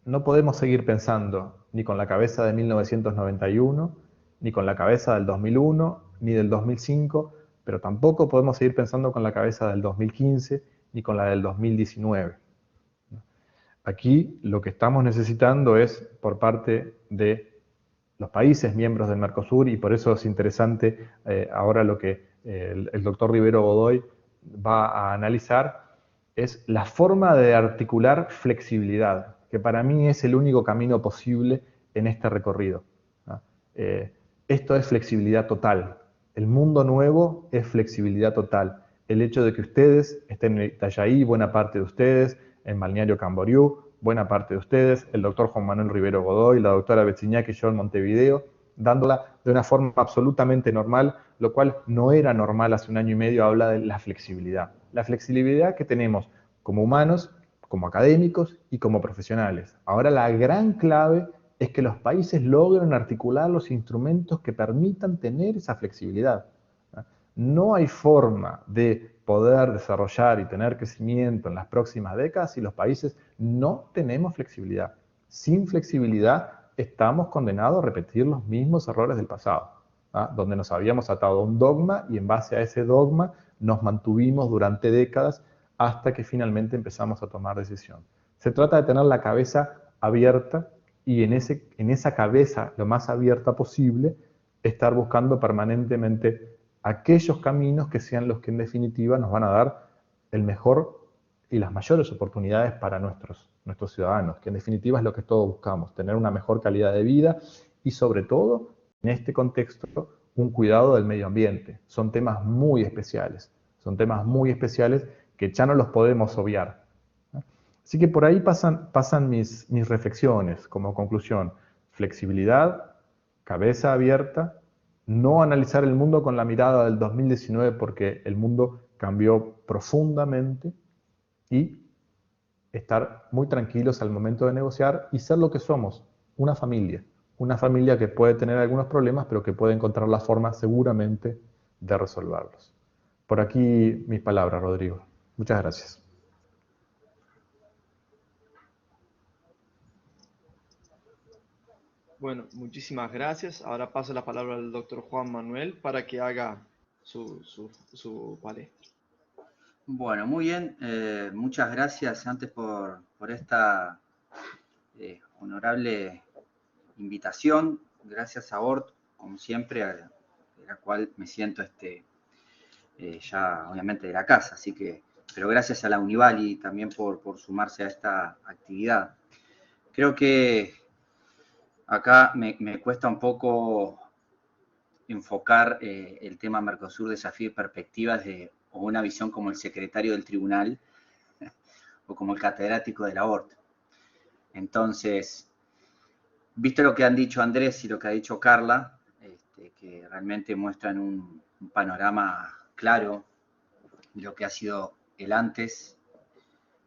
no podemos seguir pensando ni con la cabeza de 1991, ni con la cabeza del 2001, ni del 2005, pero tampoco podemos seguir pensando con la cabeza del 2015, ni con la del 2019. Aquí lo que estamos necesitando es, por parte de los países miembros del Mercosur, y por eso es interesante ahora lo que el doctor Rivero Godoy va a analizar, es la forma de articular flexibilidad, que para mí es el único camino posible en este recorrido. Esto es flexibilidad total. El mundo nuevo es flexibilidad total. El hecho de que ustedes estén en Itajaí, buena parte de ustedes, en Balneario Camboriú, buena parte de ustedes, el doctor Juan Manuel Rivero Godoy, la doctora Betzignac y yo en Montevideo, dándola de una forma absolutamente normal, lo cual no era normal hace un año y medio, habla de la flexibilidad. La flexibilidad que tenemos como humanos, como académicos y como profesionales. Ahora la gran clave es que los países logren articular los instrumentos que permitan tener esa flexibilidad. No hay forma de poder desarrollar y tener crecimiento en las próximas décadas si los países no tenemos flexibilidad. Sin flexibilidad estamos condenados a repetir los mismos errores del pasado, donde nos habíamos atado a un dogma y en base a ese dogma nos mantuvimos durante décadas hasta que finalmente empezamos a tomar decisión. Se trata de tener la cabeza abierta y en esa cabeza lo más abierta posible estar buscando permanentemente aquellos caminos que sean los que en definitiva nos van a dar el mejor y las mayores oportunidades para nuestros ciudadanos, que en definitiva es lo que todos buscamos, tener una mejor calidad de vida y sobre todo, en este contexto, un cuidado del medio ambiente. Son temas muy especiales que ya no los podemos obviar. Así que por ahí pasan mis reflexiones como conclusión. Flexibilidad, cabeza abierta, no analizar el mundo con la mirada del 2019 porque el mundo cambió profundamente y estar muy tranquilos al momento de negociar y ser lo que somos, una familia que puede tener algunos problemas pero que puede encontrar la forma seguramente de resolverlos. Por aquí mis palabras, Rodrigo. Muchas gracias. Bueno, muchísimas gracias. Ahora paso la palabra al doctor Juan Manuel para que haga su palestra. Bueno, muy bien. Muchas gracias antes por esta honorable invitación. Gracias a Ort, como siempre, de la cual me siento ya obviamente de la casa. Así que, pero gracias a la Univali también por sumarse a esta actividad. Creo que acá me cuesta un poco enfocar el tema Mercosur, desafío y perspectivas o una visión como el secretario del tribunal o como el catedrático de la ORT. Entonces, visto lo que han dicho Andrés y lo que ha dicho Carla, que realmente muestran un panorama claro de lo que ha sido el antes,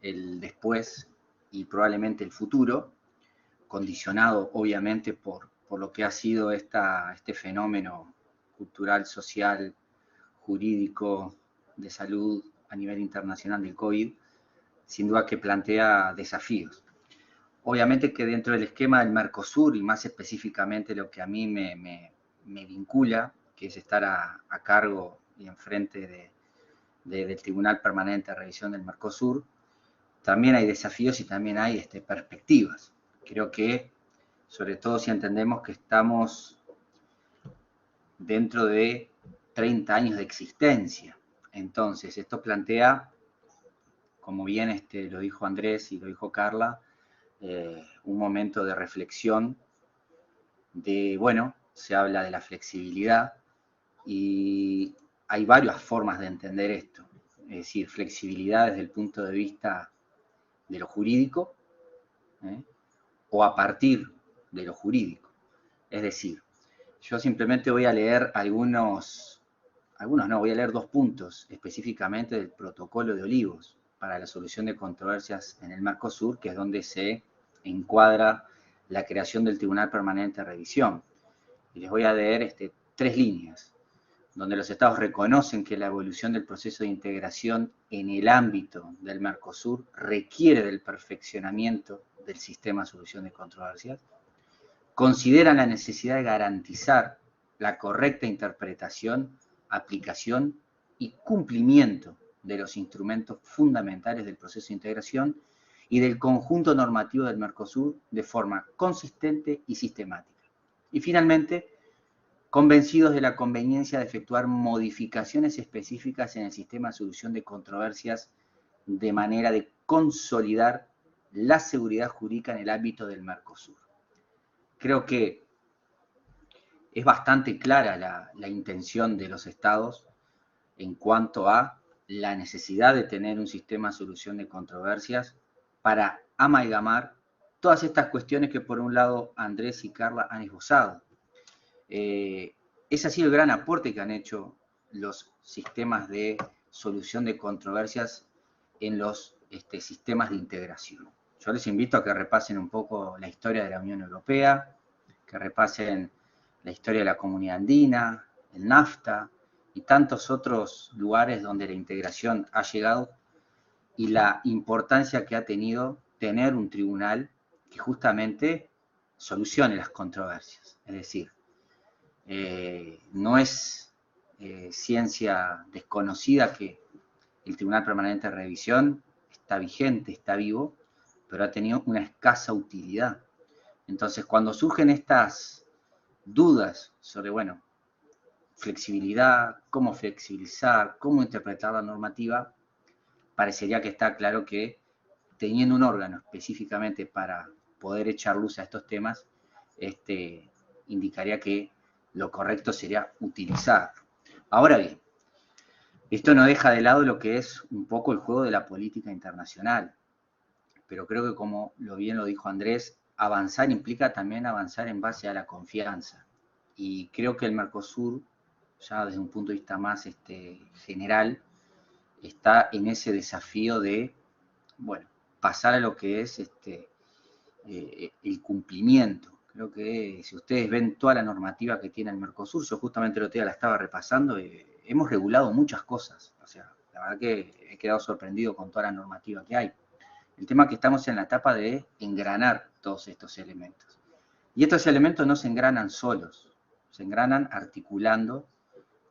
el después y probablemente el futuro, condicionado obviamente por lo que ha sido este fenómeno cultural, social, jurídico, de salud a nivel internacional del COVID, sin duda que plantea desafíos. Obviamente que dentro del esquema del Mercosur, y más específicamente lo que a mí me vincula, que es estar a cargo y enfrente del Tribunal Permanente de Revisión del Mercosur, también hay desafíos y también hay perspectivas. Creo que, sobre todo si entendemos que estamos dentro de 30 años de existencia. Entonces, esto plantea, como bien lo dijo Andrés y lo dijo Carla, un momento de reflexión de, bueno, se habla de la flexibilidad y hay varias formas de entender esto. Es decir, flexibilidad desde el punto de vista de lo jurídico, o a partir de lo jurídico. Es decir, yo simplemente voy a leer voy a leer 2 puntos específicamente del protocolo de Olivos para la solución de controversias en el Mercosur, que es donde se encuadra la creación del Tribunal Permanente de Revisión. Y les voy a leer 3 líneas, donde los estados reconocen que la evolución del proceso de integración en el ámbito del Mercosur requiere del perfeccionamiento del sistema de solución de controversias, consideran la necesidad de garantizar la correcta interpretación, aplicación y cumplimiento de los instrumentos fundamentales del proceso de integración y del conjunto normativo del Mercosur de forma consistente y sistemática. Y finalmente, convencidos de la conveniencia de efectuar modificaciones específicas en el sistema de solución de controversias de manera de consolidar la seguridad jurídica en el ámbito del Mercosur. Creo que es bastante clara la intención de los estados en cuanto a la necesidad de tener un sistema de solución de controversias para amalgamar todas estas cuestiones que por un lado Andrés y Carla han esbozado. Ese ha sido el gran aporte que han hecho los sistemas de solución de controversias en los sistemas de integración. Yo les invito a que repasen un poco la historia de la Unión Europea, que repasen la historia de la Comunidad Andina, el NAFTA y tantos otros lugares donde la integración ha llegado y la importancia que ha tenido tener un tribunal que justamente solucione las controversias. Es decir, no es ciencia desconocida que el Tribunal Permanente de Revisión está vigente, está vivo, pero ha tenido una escasa utilidad. Entonces, cuando surgen estas dudas sobre, bueno, flexibilidad, cómo flexibilizar, cómo interpretar la normativa, parecería que está claro que teniendo un órgano específicamente para poder echar luz a estos temas, indicaría que lo correcto sería utilizarlo. Ahora bien, esto no deja de lado lo que es un poco el juego de la política internacional, pero creo que como bien lo dijo Andrés, avanzar implica también avanzar en base a la confianza. Y creo que el Mercosur, ya desde un punto de vista más general, está en ese desafío de, bueno, pasar a lo que es el cumplimiento. Creo que si ustedes ven toda la normativa que tiene el Mercosur, yo justamente el otro día la estaba repasando, hemos regulado muchas cosas. O sea, la verdad que he quedado sorprendido con toda la normativa que hay. El tema es que estamos en la etapa de engranar todos estos elementos. Y estos elementos no se engranan solos, se engranan articulando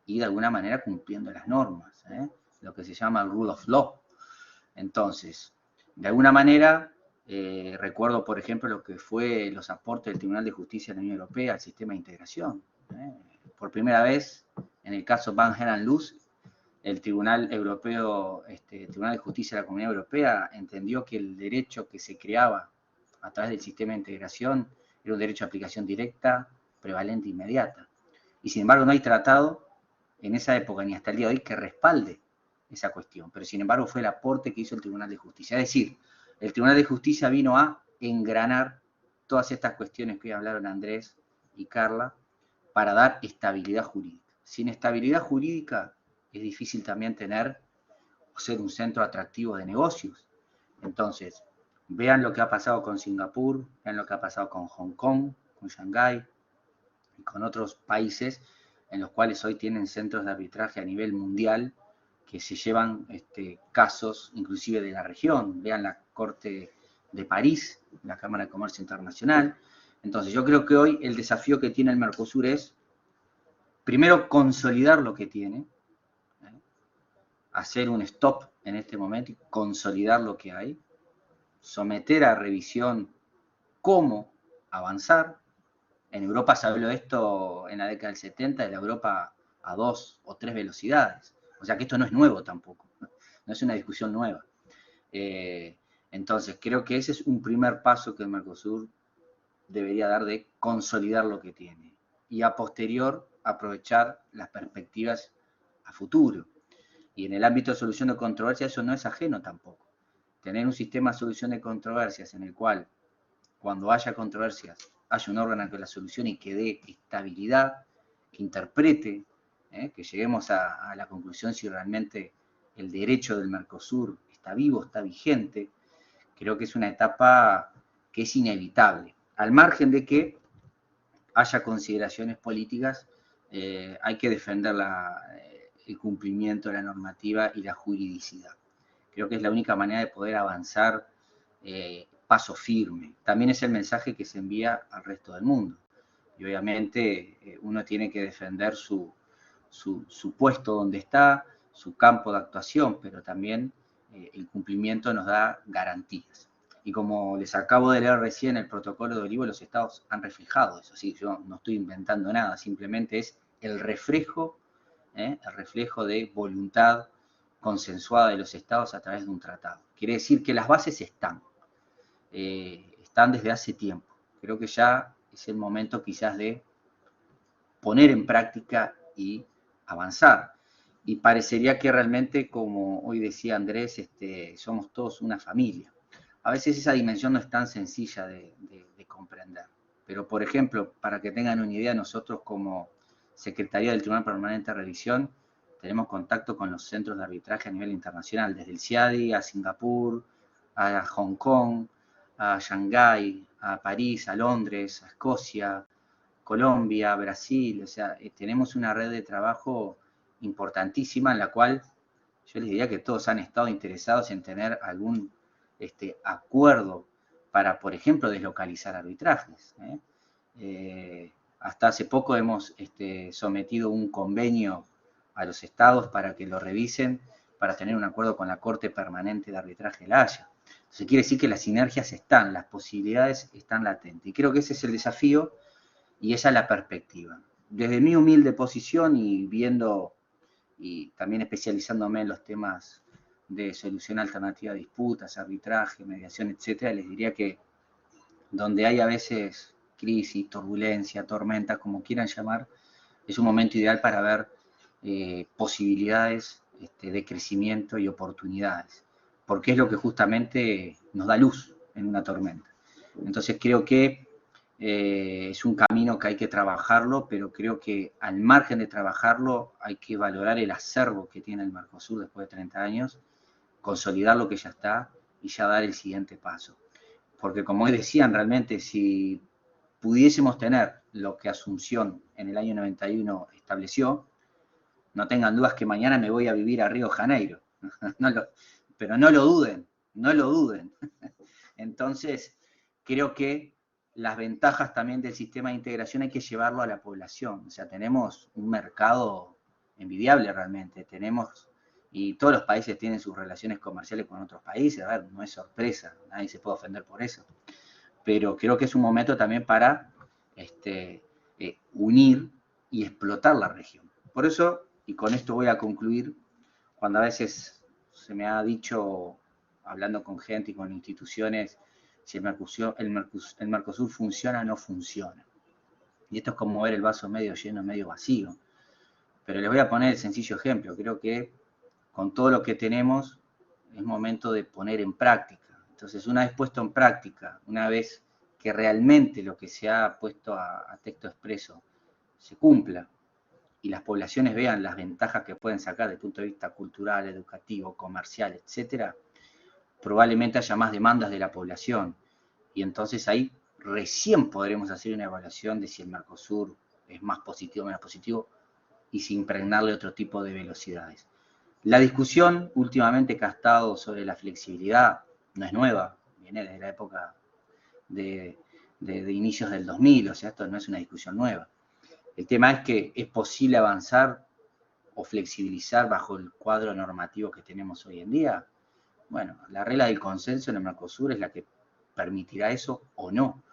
y de alguna manera cumpliendo las normas, lo que se llama el rule of law. Entonces, de alguna manera, recuerdo, por ejemplo, lo que fue los aportes del Tribunal de Justicia de la Unión Europea al sistema de integración. Por primera vez, en el caso Van Helland-Luz, el Tribunal Europeo, Tribunal de Justicia de la Comunidad Europea entendió que el derecho que se creaba a través del sistema de integración era un derecho de aplicación directa, prevalente e inmediata. Y sin embargo no hay tratado en esa época ni hasta el día de hoy que respalde esa cuestión. Pero sin embargo fue el aporte que hizo el Tribunal de Justicia. Es decir, el Tribunal de Justicia vino a engranar todas estas cuestiones que hoy hablaron Andrés y Carla para dar estabilidad jurídica. Sin estabilidad jurídica es difícil también tener o ser un centro atractivo de negocios. Entonces, vean lo que ha pasado con Singapur, vean lo que ha pasado con Hong Kong, con Shanghái y con otros países en los cuales hoy tienen centros de arbitraje a nivel mundial que se llevan casos inclusive de la región. Vean la Corte de París, la Cámara de Comercio Internacional. Entonces, yo creo que hoy el desafío que tiene el Mercosur es, primero, consolidar lo que tiene, hacer un stop en este momento y consolidar lo que hay, someter a revisión cómo avanzar. En Europa se habló de esto en la década del 70, de la Europa a 2 o 3 velocidades. O sea que esto no es nuevo tampoco, no es una discusión nueva. Entonces, creo que ese es un primer paso que el Mercosur debería dar de consolidar lo que tiene. y a posterior aprovechar las perspectivas a futuro. Y en el ámbito de solución de controversias eso no es ajeno tampoco. Tener un sistema de solución de controversias en el cual, cuando haya controversias, haya un órgano que la solucione y que dé estabilidad, que interprete, que lleguemos a la conclusión si realmente el derecho del Mercosur está vivo, está vigente, creo que es una etapa que es inevitable. Al margen de que haya consideraciones políticas, hay que defender el cumplimiento de la normativa y la juridicidad. Creo que es la única manera de poder avanzar paso firme. También es el mensaje que se envía al resto del mundo. Y obviamente uno tiene que defender su puesto donde está, su campo de actuación, pero también el cumplimiento nos da garantías. Y como les acabo de leer recién el protocolo de Olivos, los estados han reflejado eso. Así que yo no estoy inventando nada, simplemente es el reflejo de voluntad consensuada de los estados a través de un tratado. Quiere decir que las bases están desde hace tiempo. Creo que ya es el momento quizás de poner en práctica y avanzar. Y parecería que realmente, como hoy decía Andrés, somos todos una familia. A veces esa dimensión no es tan sencilla de comprender. Pero, por ejemplo, para que tengan una idea, nosotros como Secretaría del Tribunal Permanente de Revisión tenemos contacto con los centros de arbitraje a nivel internacional, desde el CIADI a Singapur, a Hong Kong, a Shanghái, a París, a Londres, a Escocia, Colombia, Brasil. O sea, tenemos una red de trabajo importantísima en la cual yo les diría que todos han estado interesados en tener algún acuerdo para, por ejemplo, deslocalizar arbitrajes. Hasta hace poco hemos sometido un convenio a los estados para que lo revisen, para tener un acuerdo con la Corte Permanente de Arbitraje de La Haya. Entonces quiere decir que las sinergias están, las posibilidades están latentes. Y creo que ese es el desafío y esa es la perspectiva. Desde mi humilde posición y viendo y también especializándome en los temas de solución alternativa a disputas, arbitraje, mediación, etcétera, les diría que donde hay a veces crisis, turbulencia, tormenta, como quieran llamar, es un momento ideal para ver posibilidades de crecimiento y oportunidades, porque es lo que justamente nos da luz en una tormenta. Entonces creo que es un camino que hay que trabajarlo, pero creo que al margen de trabajarlo hay que valorar el acervo que tiene el Mercosur después de 30 años, consolidar lo que ya está y ya dar el siguiente paso. Porque como decían, realmente si pudiésemos tener lo que Asunción en el año 91 estableció, no tengan dudas que mañana me voy a vivir a Río de Janeiro. Pero no lo duden, no lo duden. Entonces, creo que las ventajas también del sistema de integración hay que llevarlo a la población. O sea, tenemos un mercado envidiable realmente. Y todos los países tienen sus relaciones comerciales con otros países. A ver, no es sorpresa, nadie se puede ofender por eso. Pero creo que es un momento también para unir y explotar la región. Por eso, y con esto voy a concluir, cuando a veces se me ha dicho, hablando con gente y con instituciones, si el Mercosur funciona o no funciona. Y esto es como ver el vaso medio lleno, medio vacío. Pero les voy a poner el sencillo ejemplo. Creo que con todo lo que tenemos es momento de poner en práctica. Entonces, una vez puesto en práctica, una vez que realmente lo que se ha puesto a texto expreso se cumpla y las poblaciones vean las ventajas que pueden sacar desde el punto de vista cultural, educativo, comercial, etcétera, probablemente haya más demandas de la población. Y entonces ahí recién podremos hacer una evaluación de si el Mercosur es más positivo o menos positivo y sin impregnarle otro tipo de velocidades. La discusión últimamente que ha estado sobre la flexibilidad no es nueva, viene desde la época de inicios del 2000, o sea, esto no es una discusión nueva. El tema es que es posible avanzar o flexibilizar bajo el cuadro normativo que tenemos hoy en día. Bueno, la regla del consenso en el Mercosur es la que permitirá eso o no.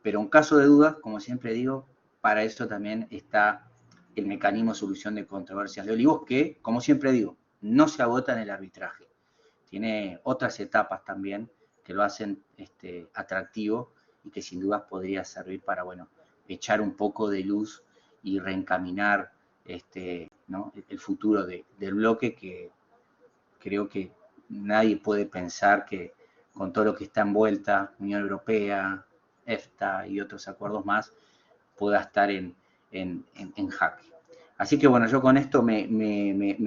Pero en caso de dudas, como siempre digo, para eso también está el mecanismo de solución de controversias de Olivos, que, como siempre digo, no se agota en el arbitraje. Tiene otras etapas también que lo hacen atractivo y que sin dudas podría servir para, bueno, echar un poco de luz y reencaminar ¿no? el futuro del bloque, que creo que nadie puede pensar que con todo lo que está envuelta, Unión Europea, EFTA y otros acuerdos más, pueda estar en jaque. Así que bueno, yo con esto me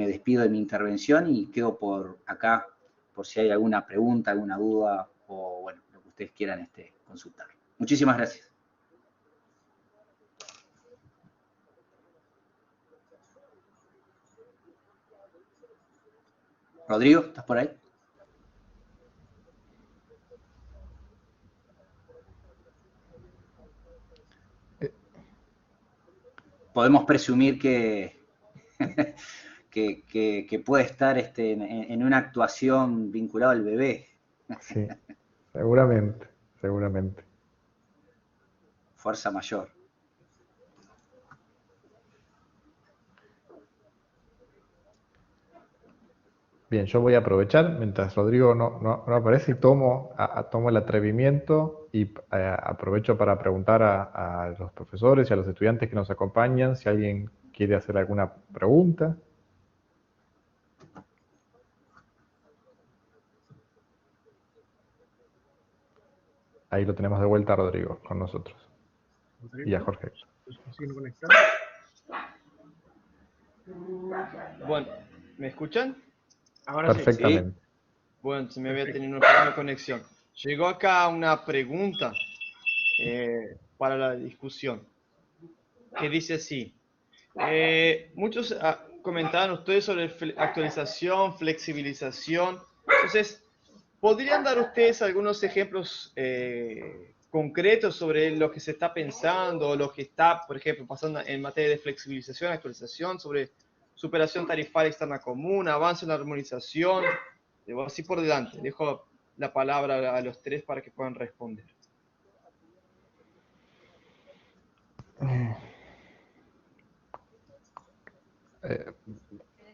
despido de mi intervención y quedo por acá por si hay alguna pregunta, alguna duda o bueno, lo que ustedes quieran consultar. Muchísimas gracias. Rodrigo, ¿estás por ahí? Podemos presumir que puede estar en una actuación vinculada al bebé. Sí, seguramente, seguramente. Fuerza mayor. Bien, yo voy a aprovechar, mientras Rodrigo no aparece, y tomo el atrevimiento y aprovecho para preguntar a los profesores y a los estudiantes que nos acompañan si alguien quiere hacer alguna pregunta. Ahí lo tenemos de vuelta a Rodrigo con nosotros. Rodrigo, Y a Jorge. ¿siguen conectados? Bueno, ¿me escuchan? Ahora Perfectamente. Sí. Bueno, se me había tenido una pequeña conexión. Llegó acá una pregunta para la discusión, que dice así. Muchos comentaban ustedes sobre actualización, flexibilización. Entonces, ¿podrían dar ustedes algunos ejemplos concretos sobre lo que se está pensando, lo que está, por ejemplo, pasando en materia de flexibilización, actualización, sobre superación tarifaria externa común, avance en la armonización? Así por delante. Dejo la palabra a los tres para que puedan responder.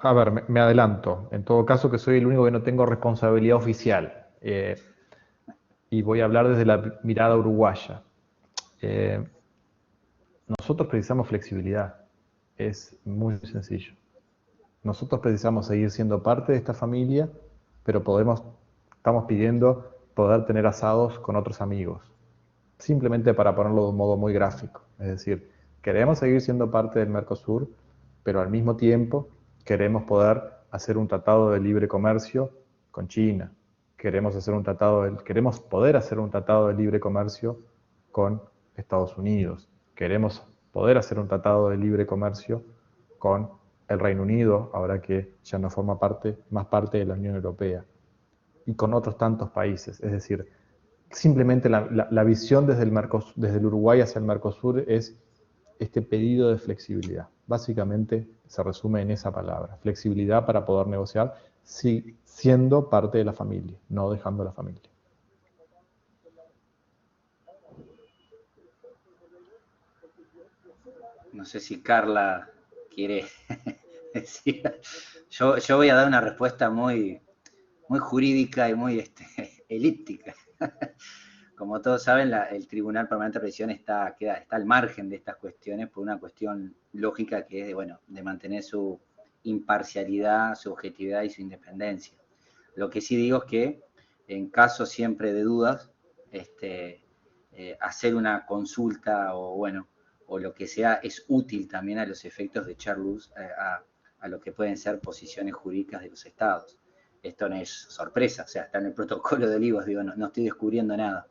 A ver, me adelanto. En todo caso, que soy el único que no tengo responsabilidad oficial. Y voy a hablar desde la mirada uruguaya. Nosotros precisamos flexibilidad. Es muy sencillo. Nosotros precisamos seguir siendo parte de esta familia, pero estamos pidiendo poder tener asados con otros amigos. Simplemente para ponerlo de un modo muy gráfico. Es decir, queremos seguir siendo parte del Mercosur, pero al mismo tiempo queremos poder hacer un tratado de libre comercio con China. Queremos poder hacer un tratado de libre comercio con Estados Unidos. Queremos poder hacer un tratado de libre comercio con el Reino Unido, ahora que ya no forma más parte de la Unión Europea, y con otros tantos países. Es decir, simplemente la visión desde el Uruguay hacia el Mercosur es este pedido de flexibilidad. Básicamente se resume en esa palabra, flexibilidad para poder negociar, siendo parte de la familia, no dejando la familia. No sé si Carla quiere decir. Yo voy a dar una respuesta muy jurídica y muy elíptica. Como todos saben, el Tribunal Permanente de Revisión está al margen de estas cuestiones por una cuestión lógica que es de mantener su imparcialidad, su objetividad y su independencia. Lo que sí digo es que en caso siempre de dudas, hacer una consulta o lo que sea es útil también a los efectos de echar luz a lo que pueden ser posiciones jurídicas de los estados. Esto no es sorpresa, o sea, está en el protocolo de Olivos, digo, no estoy descubriendo nada.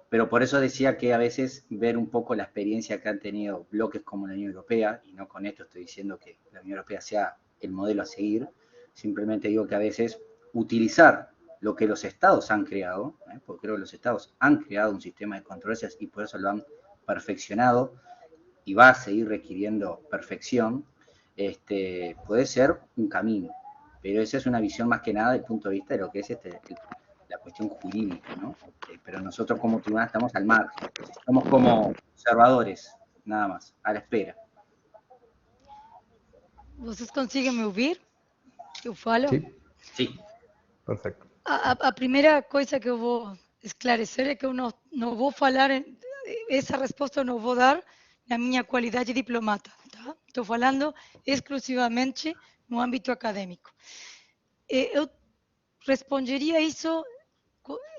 Pero por eso decía que a veces ver un poco la experiencia que han tenido bloques como la Unión Europea, y no con esto estoy diciendo que la Unión Europea sea el modelo a seguir, simplemente digo que a veces utilizar lo que los estados han creado, porque creo que los estados han creado un sistema de controversias y por eso lo han perfeccionado y va a seguir requiriendo perfección, puede ser un camino. Pero esa es una visión más que nada del punto de vista de lo que es la cuestión jurídica, ¿no? Pero nosotros como tribunal estamos al margen, estamos como observadores, nada más, a la espera. ¿Vocês conseguem me ouvir? Eu falo? Sí. Perfecto. A primeira coisa que eu vou esclarecer é que eu não vou falar, essa resposta eu não vou dar na minha qualidade de diplomata, tá? Estou falando exclusivamente no âmbito acadêmico. Eu responderia isso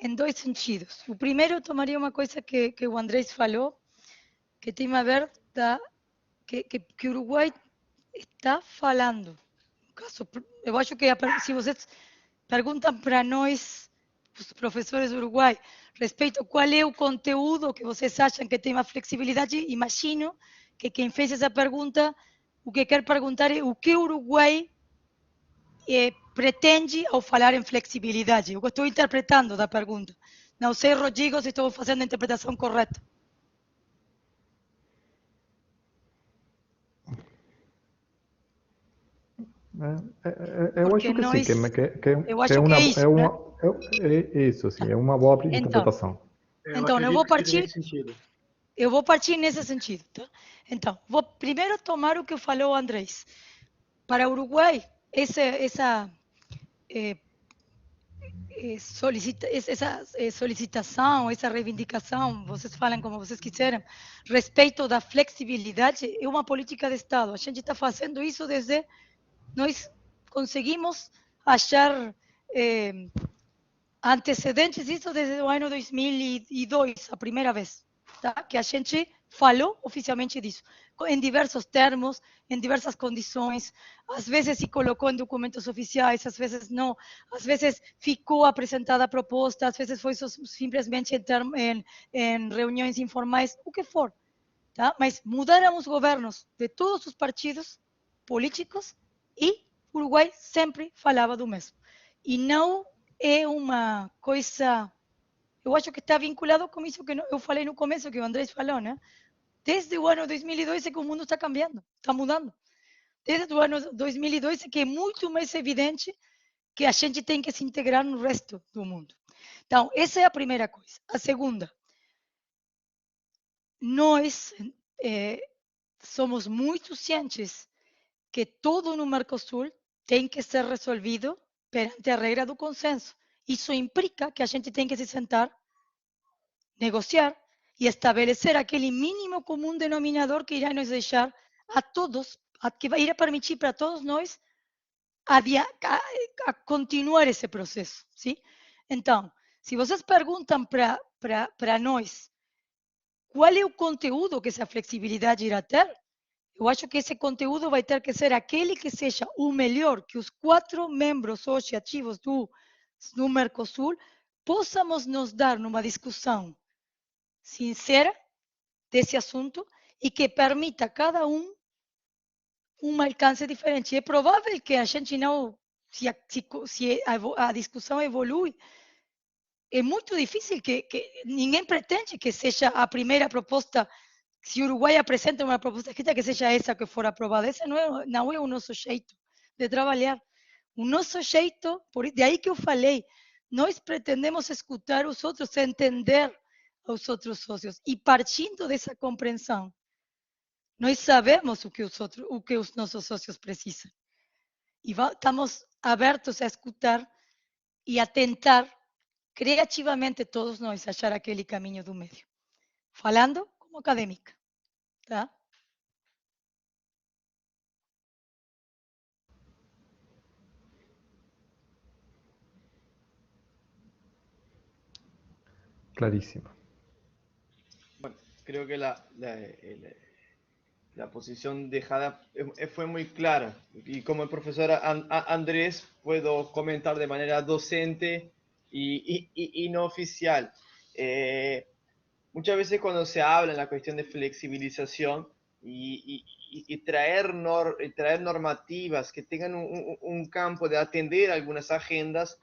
em dois sentidos. O primeiro, eu tomaria uma coisa que o Andrés falou, que tem a ver que o Uruguai está falando. Eu acho que se vocês perguntam para nós, os professores do Uruguai, respeito qual é o conteúdo que vocês acham que tem uma flexibilidade, imagino que quem fez essa pergunta, o que quer perguntar é o que o Uruguai pretende ao falar em flexibilidade. Eu estou interpretando da pergunta. Não sei, Rodrigo, se estou fazendo a interpretação correta. Eu acho que nós, sim, eu acho que é isso, né? Isso, sim, é uma boa interpretação. Então eu vou partir nesse sentido. Eu vou partir nesse sentido, tá? Então, vou primeiro tomar o que falou o Andrés. Para o Uruguai, essa solicitação, essa reivindicação, vocês falam como vocês quiserem, respeito da flexibilidade, é uma política de Estado. A gente está fazendo isso desde... Nós conseguimos achar antecedentes disso desde o ano 2002, a primeira vez, tá? Que a gente falou oficialmente disso, em diversos termos, em diversas condições, às vezes se colocou em documentos oficiais, às vezes não, às vezes ficou apresentada a proposta, às vezes foi simplesmente em reuniões informais, o que for, tá? Mas mudaram os governos de todos os partidos políticos e o Uruguai sempre falava do mesmo. E não é uma coisa... Eu acho que está vinculado com isso que eu falei no começo, que o Andrés falou, né? Desde o ano 2002 é que o mundo está cambiando, está mudando. Desde o ano 2002 é que é muito mais evidente que a gente tem que se integrar no resto do mundo. Então, essa é a primeira coisa. A segunda, nós somos muito cientes que tudo no Mercosul tem que ser resolvido perante a regra do consenso. Isso implica que a gente tem que se sentar, negociar e estabelecer aquele mínimo comum denominador que irá nos deixar a todos, que vai ir a permitir para todos nós a continuar esse processo, sim? Então, se vocês perguntam para nós qual é o conteúdo que essa flexibilidade irá ter, eu acho que esse conteúdo vai ter que ser aquele que seja o melhor que os 4 membros hoje ativos do Mercosul possamos nos dar numa discussão sincera desse assunto e que permita a cada um alcance diferente. É provável que a gente não, se a discussão evolui, é muito difícil que ninguém pretende que seja a primeira proposta. Se o Uruguai apresenta uma proposta escrita, que seja essa que for aprovada. Esse não é o nosso jeito de trabalhar. O nosso jeito, de aí que eu falei, nós pretendemos escutar os outros, entender os outros sócios. E partindo dessa compreensão, nós sabemos o que os nossos sócios precisam. E estamos abertos a escutar e a tentar, criativamente, todos nós, achar aquele caminho do meio. Falando como acadêmica. Tá? Clarísimo. Bueno, creo que la posición dejada fue muy clara. Y como el profesor Andrés, puedo comentar de manera docente y no oficial. Muchas veces cuando se habla en la cuestión de flexibilización y traer normativas que tengan un campo de atender algunas agendas,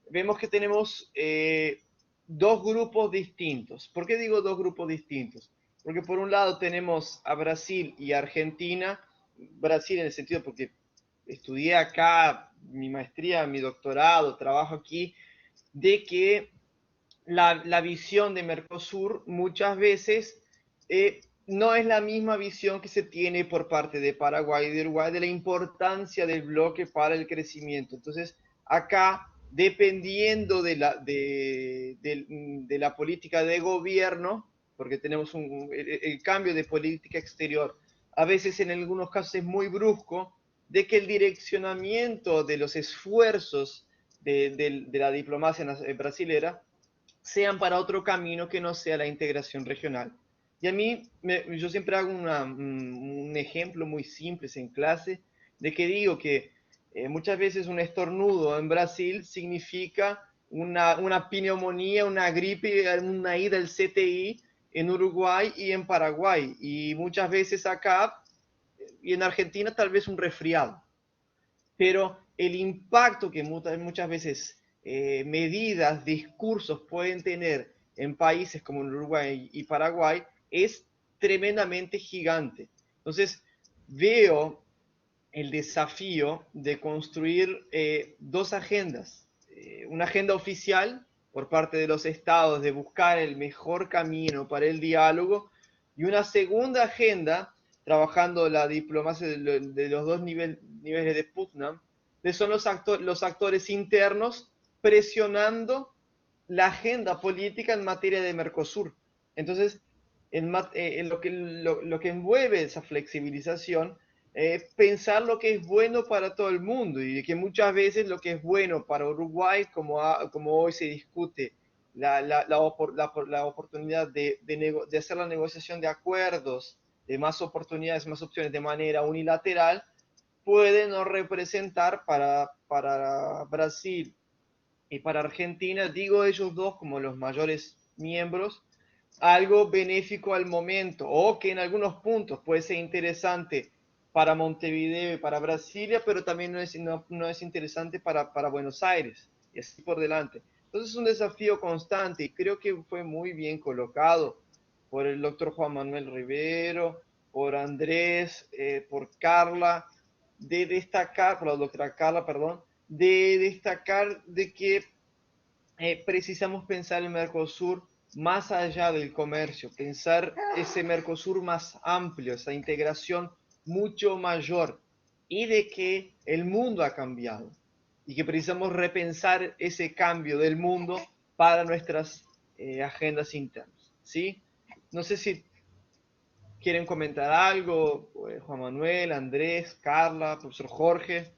vemos que tenemos dos grupos distintos. ¿Por qué digo dos grupos distintos? Porque por un lado tenemos a Brasil y Argentina. Brasil en el sentido porque estudié acá mi maestría, mi doctorado, trabajo aquí, de que la visión de Mercosur muchas veces no es la misma visión que se tiene por parte de Paraguay y de Uruguay de la importancia del bloque para el crecimiento. Entonces, acá, dependiendo de la política de gobierno, porque tenemos el cambio de política exterior a veces en algunos casos es muy brusco, de que el direccionamiento de los esfuerzos de la diplomacia brasilera sean para otro camino que no sea la integración regional. Y a mí, yo siempre hago un ejemplo muy simple en clase, de que digo que muchas veces un estornudo en Brasil significa una pneumonía, una gripe, una ida al CTI en Uruguay y en Paraguay. Y muchas veces acá y en Argentina tal vez un resfriado. Pero el impacto que muchas veces medidas, discursos pueden tener en países como Uruguay y Paraguay es tremendamente gigante. Entonces, veo el desafío de construir dos agendas. Una agenda oficial por parte de los estados de buscar el mejor camino para el diálogo y una segunda agenda trabajando la diplomacia de los dos niveles de Putnam, que son los actores internos presionando la agenda política en materia de Mercosur. Entonces, en lo que envuelve esa flexibilización, pensar lo que es bueno para todo el mundo y que muchas veces lo que es bueno para Uruguay, como hoy se discute la oportunidad de hacer la negociación de acuerdos, de más oportunidades, más opciones de manera unilateral, puede no representar para Brasil y para Argentina, digo ellos dos como los mayores miembros, algo benéfico al momento o que en algunos puntos puede ser interesante para Montevideo y para Brasilia, pero también no es interesante para Buenos Aires y así por delante. Entonces es un desafío constante y creo que fue muy bien colocado por el doctor Juan Manuel Rivero, por Andrés, por Carla, de destacar, por la doctora Carla, perdón, de destacar de que precisamos pensar el Mercosur más allá del comercio, pensar ese Mercosur más amplio, esa integración mucho mayor y de que el mundo ha cambiado y que precisamos repensar ese cambio del mundo para nuestras agendas internas, ¿sí? No sé si quieren comentar algo, Juan Manuel, Andrés, Carla, profesor Jorge.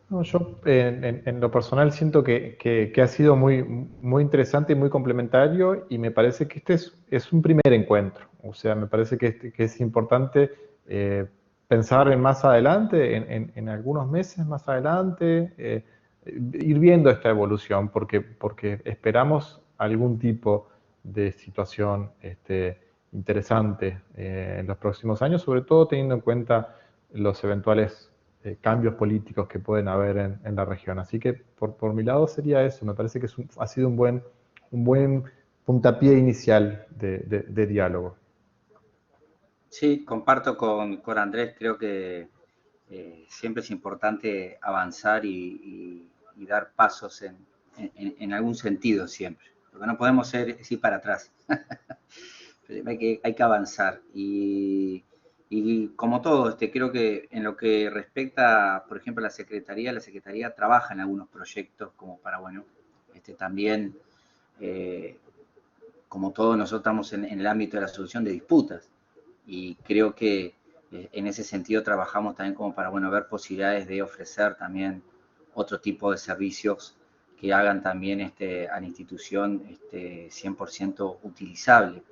No, yo en lo personal siento que ha sido muy interesante y muy complementario y me parece que este es un primer encuentro. O sea, me parece que es importante pensar en más adelante, en algunos meses más adelante, ir viendo esta evolución porque esperamos algún tipo de situación interesante en los próximos años, sobre todo teniendo en cuenta los eventuales cambios políticos que pueden haber en la región. Así que por mi lado sería eso. Me parece que ha sido un buen puntapié inicial de diálogo. Sí, comparto con Andrés, creo que siempre es importante avanzar y dar pasos en algún sentido siempre, porque no podemos ir para atrás. hay que avanzar y como todo, creo que en lo que respecta, por ejemplo, a la Secretaría trabaja en algunos proyectos como para, bueno, también, como todos nosotros estamos en el ámbito de la solución de disputas y creo que en ese sentido trabajamos también como para, bueno, ver posibilidades de ofrecer también otro tipo de servicios que hagan también a la institución 100% utilizable.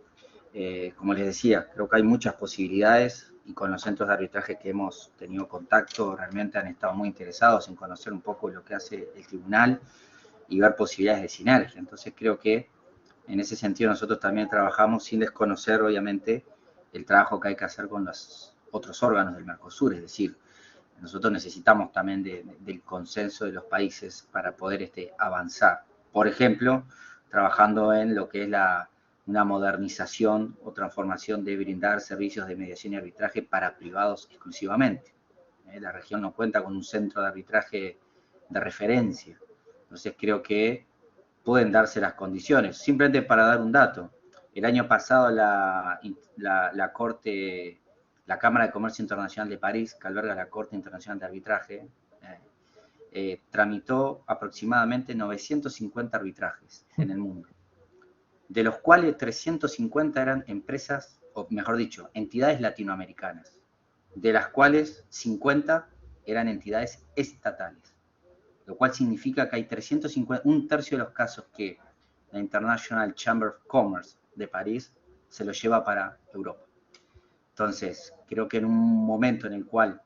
Como les decía, creo que hay muchas posibilidades y con los centros de arbitraje que hemos tenido contacto realmente han estado muy interesados en conocer un poco lo que hace el tribunal y ver posibilidades de sinergia. Entonces creo que en ese sentido nosotros también trabajamos sin desconocer obviamente el trabajo que hay que hacer con los otros órganos del Mercosur, es decir, nosotros necesitamos también del consenso de los países para poder avanzar. Por ejemplo, trabajando en lo que es una modernización o transformación de brindar servicios de mediación y arbitraje para privados exclusivamente. La región no cuenta con un centro de arbitraje de referencia. Entonces creo que pueden darse las condiciones. Simplemente para dar un dato, el año pasado la Corte, la Cámara de Comercio Internacional de París, que alberga la Corte Internacional de Arbitraje, tramitó aproximadamente 950 arbitrajes en el mundo, de los cuales 350 eran empresas o mejor dicho, entidades latinoamericanas, de las cuales 50 eran entidades estatales, lo cual significa que hay 350, un tercio de los casos que la International Chamber of Commerce de París se lo lleva para Europa. Entonces, creo que en un momento en el cual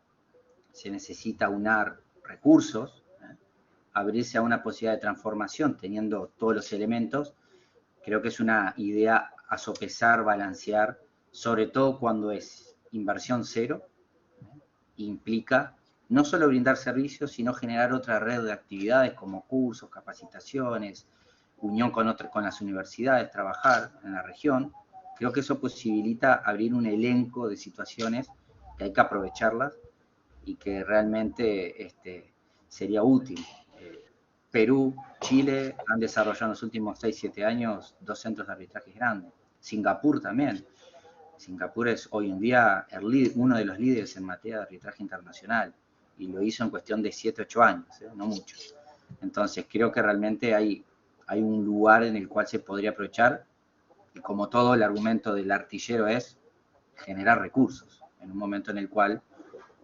se necesita unar recursos, abrirse a una posibilidad de transformación teniendo todos los elementos, creo que es una idea a sopesar, balancear, sobre todo cuando es inversión cero, implica no solo brindar servicios, sino generar otra red de actividades como cursos, capacitaciones, unión con las universidades, trabajar en la región. Creo que eso posibilita abrir un elenco de situaciones que hay que aprovecharlas y que realmente sería útil. Perú, Chile han desarrollado en los últimos 6-7 años 2 centros de arbitraje grandes. Singapur también. Singapur es hoy en día uno de los líderes en materia de arbitraje internacional y lo hizo en cuestión de 7-8 años, no mucho. Entonces creo que realmente hay un lugar en el cual se podría aprovechar y como todo el argumento del artillero es generar recursos en un momento en el cual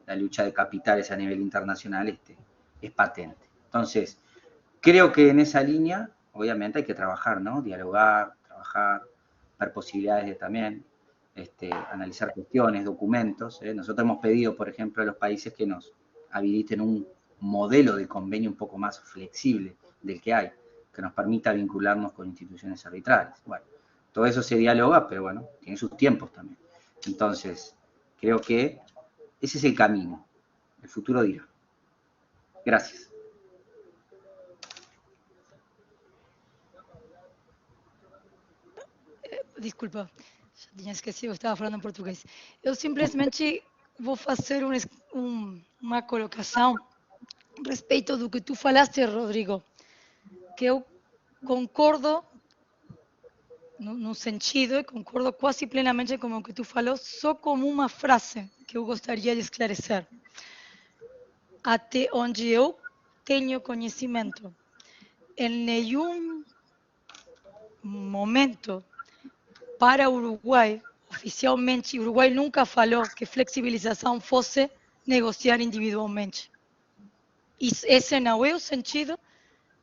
la lucha de capitales a nivel internacional es patente. Entonces, creo que en esa línea, obviamente hay que trabajar, ¿no? Dialogar, trabajar, ver posibilidades de también analizar cuestiones, documentos. Nosotros hemos pedido, por ejemplo, a los países que nos habiliten un modelo de convenio un poco más flexible del que hay, que nos permita vincularnos con instituciones arbitrales. Bueno, todo eso se dialoga, pero bueno, tiene sus tiempos también. Entonces, creo que ese es el camino. El futuro dirá. Gracias. Desculpa, já tinha esquecido, eu estava falando em português. Eu simplesmente vou fazer uma colocação a respeito do que tu falaste, Rodrigo, que eu concordo no sentido, e concordo quase plenamente com o que tu falou, só como uma frase que eu gostaria de esclarecer. Até onde eu tenho conhecimento, em nenhum momento para Uruguai, oficialmente, Uruguai nunca falou que flexibilização fosse negociar individualmente. E esse não é o sentido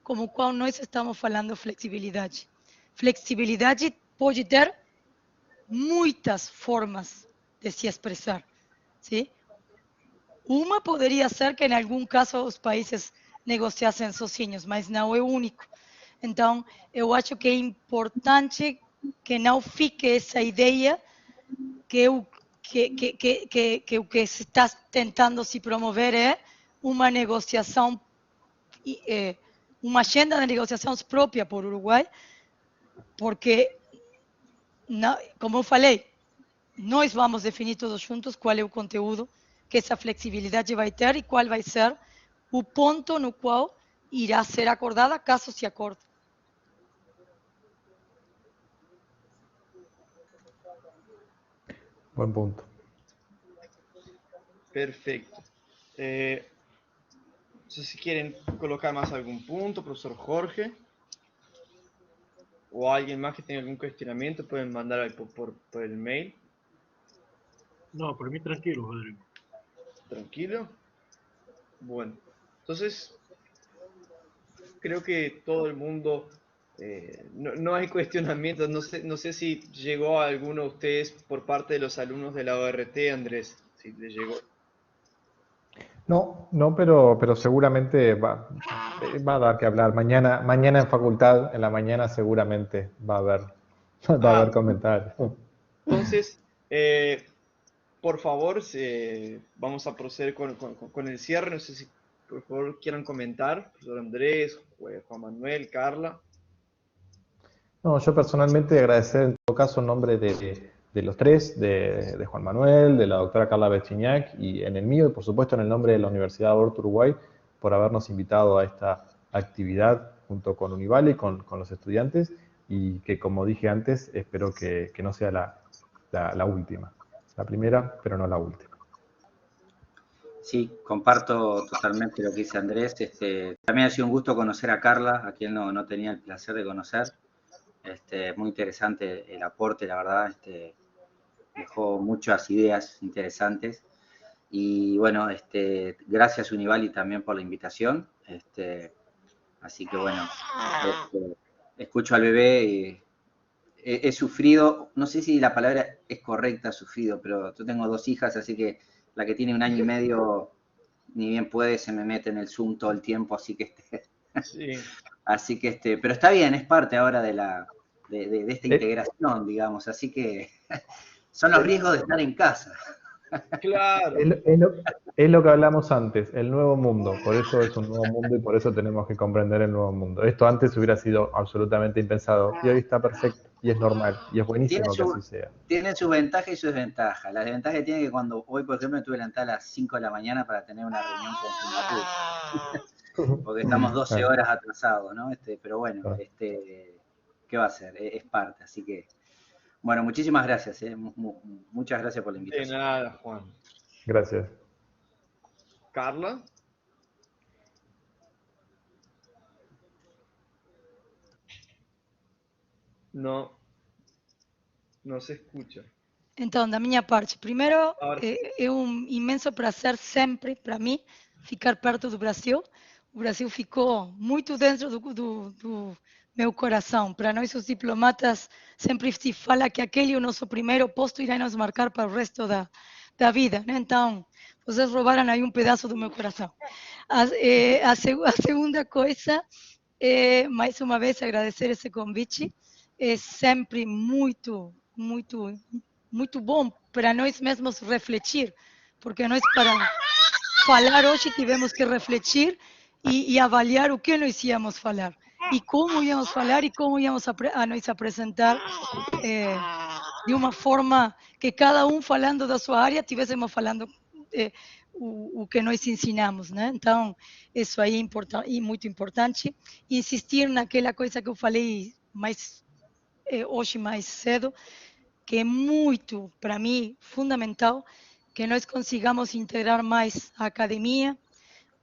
como o qual nós estamos falando flexibilidade. Flexibilidade pode ter muitas formas de se expressar, ¿sí? Uma poderia ser que, em algum caso, os países negociassem sozinhos, mas não é o único. Então, eu acho que é importante que não fique essa ideia que o que se está tentando se promover é uma negociação, uma agenda de negociações própria por Uruguai, porque, como eu falei, nós vamos definir todos juntos qual é o conteúdo que essa flexibilidade vai ter e qual vai ser o ponto no qual irá ser acordada, caso se acorde. Buen punto. Perfecto. No sé si quieren colocar más algún punto, profesor Jorge. O alguien más que tenga algún cuestionamiento, pueden mandar ahí por el mail. No, por mí tranquilo, Rodrigo. ¿Tranquilo? Bueno, entonces creo que todo el mundo, no hay cuestionamientos. No sé si llegó a alguno de ustedes por parte de los alumnos de la ORT, Andrés, si le llegó. No, pero seguramente va a dar que hablar. Mañana en facultad, en la mañana seguramente va a haber comentarios. Entonces, por favor, vamos a proceder con el cierre. No sé si por favor quieran comentar, profesor Andrés, Juan Manuel, Carla. No, yo personalmente agradecer en todo caso en nombre de los tres, de Juan Manuel, de la doctora Carla Betsignac y en el mío y por supuesto en el nombre de la Universidad de Aborto Uruguay por habernos invitado a esta actividad junto con Univali y con los estudiantes y que como dije antes espero que no sea la última, la primera pero no la última. Sí, comparto totalmente lo que dice Andrés. También ha sido un gusto conocer a Carla, a quien no tenía el placer de conocer. Muy interesante el aporte, la verdad. dejó muchas ideas interesantes. Y bueno, gracias Univali también por la invitación. Así que bueno, escucho al bebé y he sufrido, no sé si la palabra es correcta, sufrido, pero yo tengo 2 hijas, así que la que tiene 1 año y medio, ni bien puede, se me mete en el Zoom todo el tiempo, así que Sí. así que pero está bien, es parte ahora de esta integración, digamos, así que son los riesgos de estar en casa. Claro. Es lo que hablamos antes, el nuevo mundo. Por eso es un nuevo mundo y por eso tenemos que comprender el nuevo mundo. Esto antes hubiera sido absolutamente impensado y hoy está perfecto y es normal y es buenísimo que así sea. Tienen sus ventajas y sus desventajas. Las desventajas tienen que cuando hoy, por ejemplo, me tuve que levantar a las 5 de la mañana para tener una reunión con Singapur, porque estamos 12 horas atrasados, ¿no? Pero bueno, ¿qué va a ser? Es parte, así que... Bueno, muchísimas gracias, muchas gracias por la invitación. De nada, Juan. Gracias. Carla. No se escucha. Então, da minha parte, primeiro, é imenso prazer sempre para mim ficar perto do Brasil. O Brasil ficou muito dentro do meu coração. Para nós, os diplomatas, sempre se fala que aquele é o nosso primeiro posto e irá nos marcar para o resto da vida, né? Então, vocês roubaram aí pedaço do meu coração. A segunda coisa é, mais uma vez, agradecer esse convite. É sempre muito bom para nós mesmos refletir, porque nós, para falar hoje, tivemos que refletir e avaliar o que nós íamos falar, e como íamos falar, e como íamos a nos apresentar de uma forma que cada falando da sua área, estivéssemos falando o que nós ensinamos, né? Então, isso aí é muito importante. Insistir naquela coisa que eu falei hoje mais cedo, que é muito, para mim, fundamental, que nós consigamos integrar mais a academia,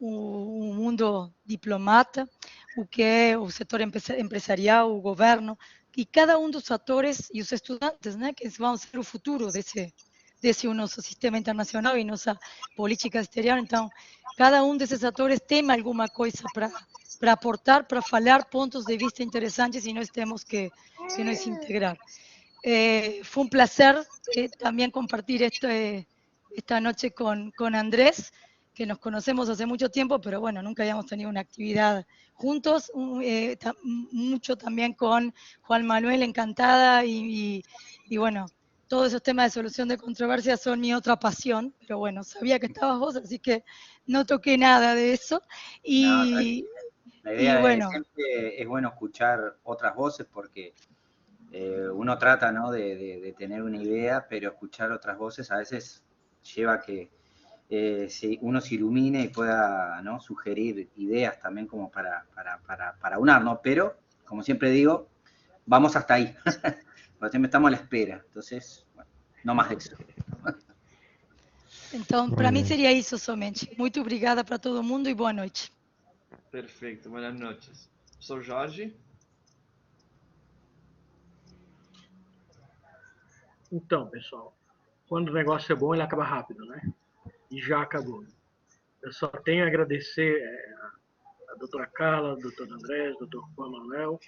o mundo diplomata, o que é o setor empresarial, o governo, e cada dos atores e os estudantes, né, que vão ser o futuro desse nosso sistema internacional e nossa política exterior. Então, cada desses atores tem alguma coisa para aportar, para falar pontos de vista interessantes, e nós temos que nos integrar. Fue un placer también compartir esta noche con Andrés, que nos conocemos hace mucho tiempo, pero bueno, nunca habíamos tenido una actividad juntos. Mucho también con Juan Manuel, encantada, y bueno, todos esos temas de solución de controversias son mi otra pasión, pero bueno, sabía que estabas vos, así que no toqué nada de eso. Y, la idea bueno, siempre es bueno escuchar otras voces, porque uno trata, ¿no?, de tener una idea, pero escuchar otras voces a veces lleva a que uno se ilumine y pueda, ¿no?, sugerir ideas también como para unar, ¿no? Pero, como siempre digo, vamos hasta ahí, porque siempre estamos a la espera. Entonces, bueno, no más de eso. Então, para mim seria isso somente. Muito obrigada para todo mundo e boa noite. Perfeito, boas noites. Sou Jorge. Então, pessoal, quando o negócio é bom, ele acaba rápido, né? E já acabou. Eu só tenho a agradecer a doutora Carla, ao doutor Andrés, ao doutor Juan Manuel,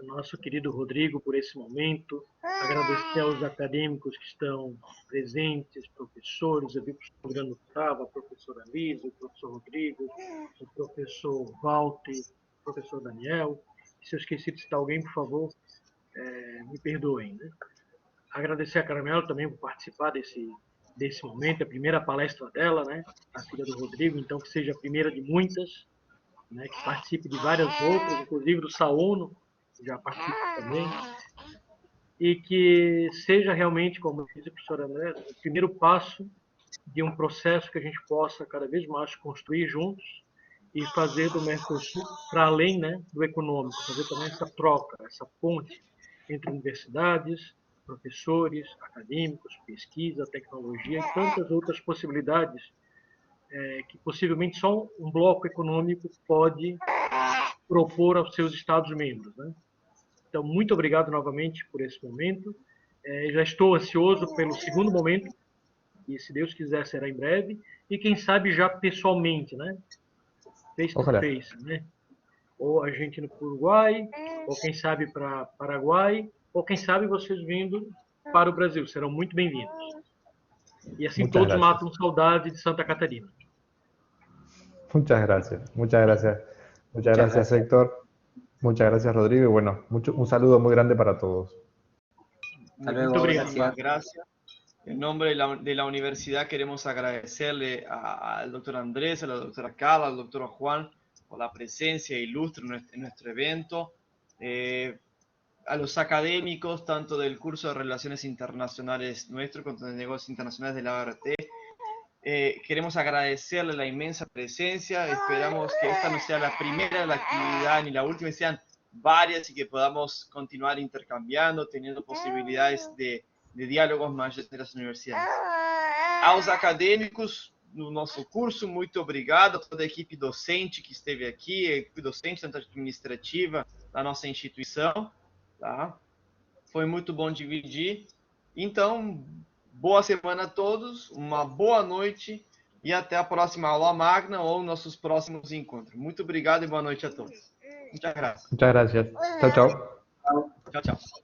ao nosso querido Rodrigo por esse momento, agradecer aos acadêmicos que estão presentes, professores, eu vi o professor Adriano Trava, a professora Lisa, o professor Rodrigo, o professor Walter, o professor Daniel. Se eu esqueci de citar alguém, por favor, me perdoem, né? Agradecer a Carmela também por participar desse momento, a primeira palestra dela, né? A filha do Rodrigo, então que seja a primeira de muitas, né? Que participe de várias outras, inclusive do Sauno, que já participa também, e que seja realmente, como disse a professora André, o primeiro passo de um processo que a gente possa cada vez mais construir juntos e fazer do Mercosul para além, né, do econômico, fazer também essa troca, essa ponte entre universidades, professores, acadêmicos, pesquisa, tecnologia e tantas outras possibilidades que possivelmente só um bloco econômico pode propor aos seus Estados-membros, né? Então, muito obrigado novamente por esse momento Já estou ansioso pelo segundo momento, e se Deus quiser será em breve, e quem sabe já pessoalmente, né? Face to face, né? Ou a gente no Uruguai, ou quem sabe para Paraguai, ou quem sabe vocês vindo para o Brasil, serão muito bem-vindos. E assim Muchas todos gracias. matam saudade de Santa Catarina. Muchas gracias, muchas gracias. Muchas gracias, Héctor. Muchas gracias, Rodrigo. Y bueno, un saludo muy grande para todos. Hasta luego, Muchísimas gracias. En nombre de la universidad queremos agradecerle al doctor Andrés, a la doctora Carla, al doctor Juan por la presencia ilustre en nuestro evento. A los académicos, tanto del curso de Relaciones Internacionales nuestro, como de Negocios Internacionales de la ART, queremos agradecerle la inmensa presencia. Esperamos que esta no sea la primera de la actividad ni la última, y sean varias y que podamos continuar intercambiando, teniendo posibilidades de diálogos mais entre as universidades. Aos acadêmicos no nosso curso, muito obrigado a toda a equipe docente que esteve aqui, a equipe docente, tanto administrativa da nossa instituição. Tá? Foi muito bom dividir. Então, boa semana a todos, uma boa noite e até a próxima aula magna ou nossos próximos encontros. Muito obrigado e boa noite a todos. Muchas gracias. Muchas gracias. Chao, chao. Chao, chao. Bye.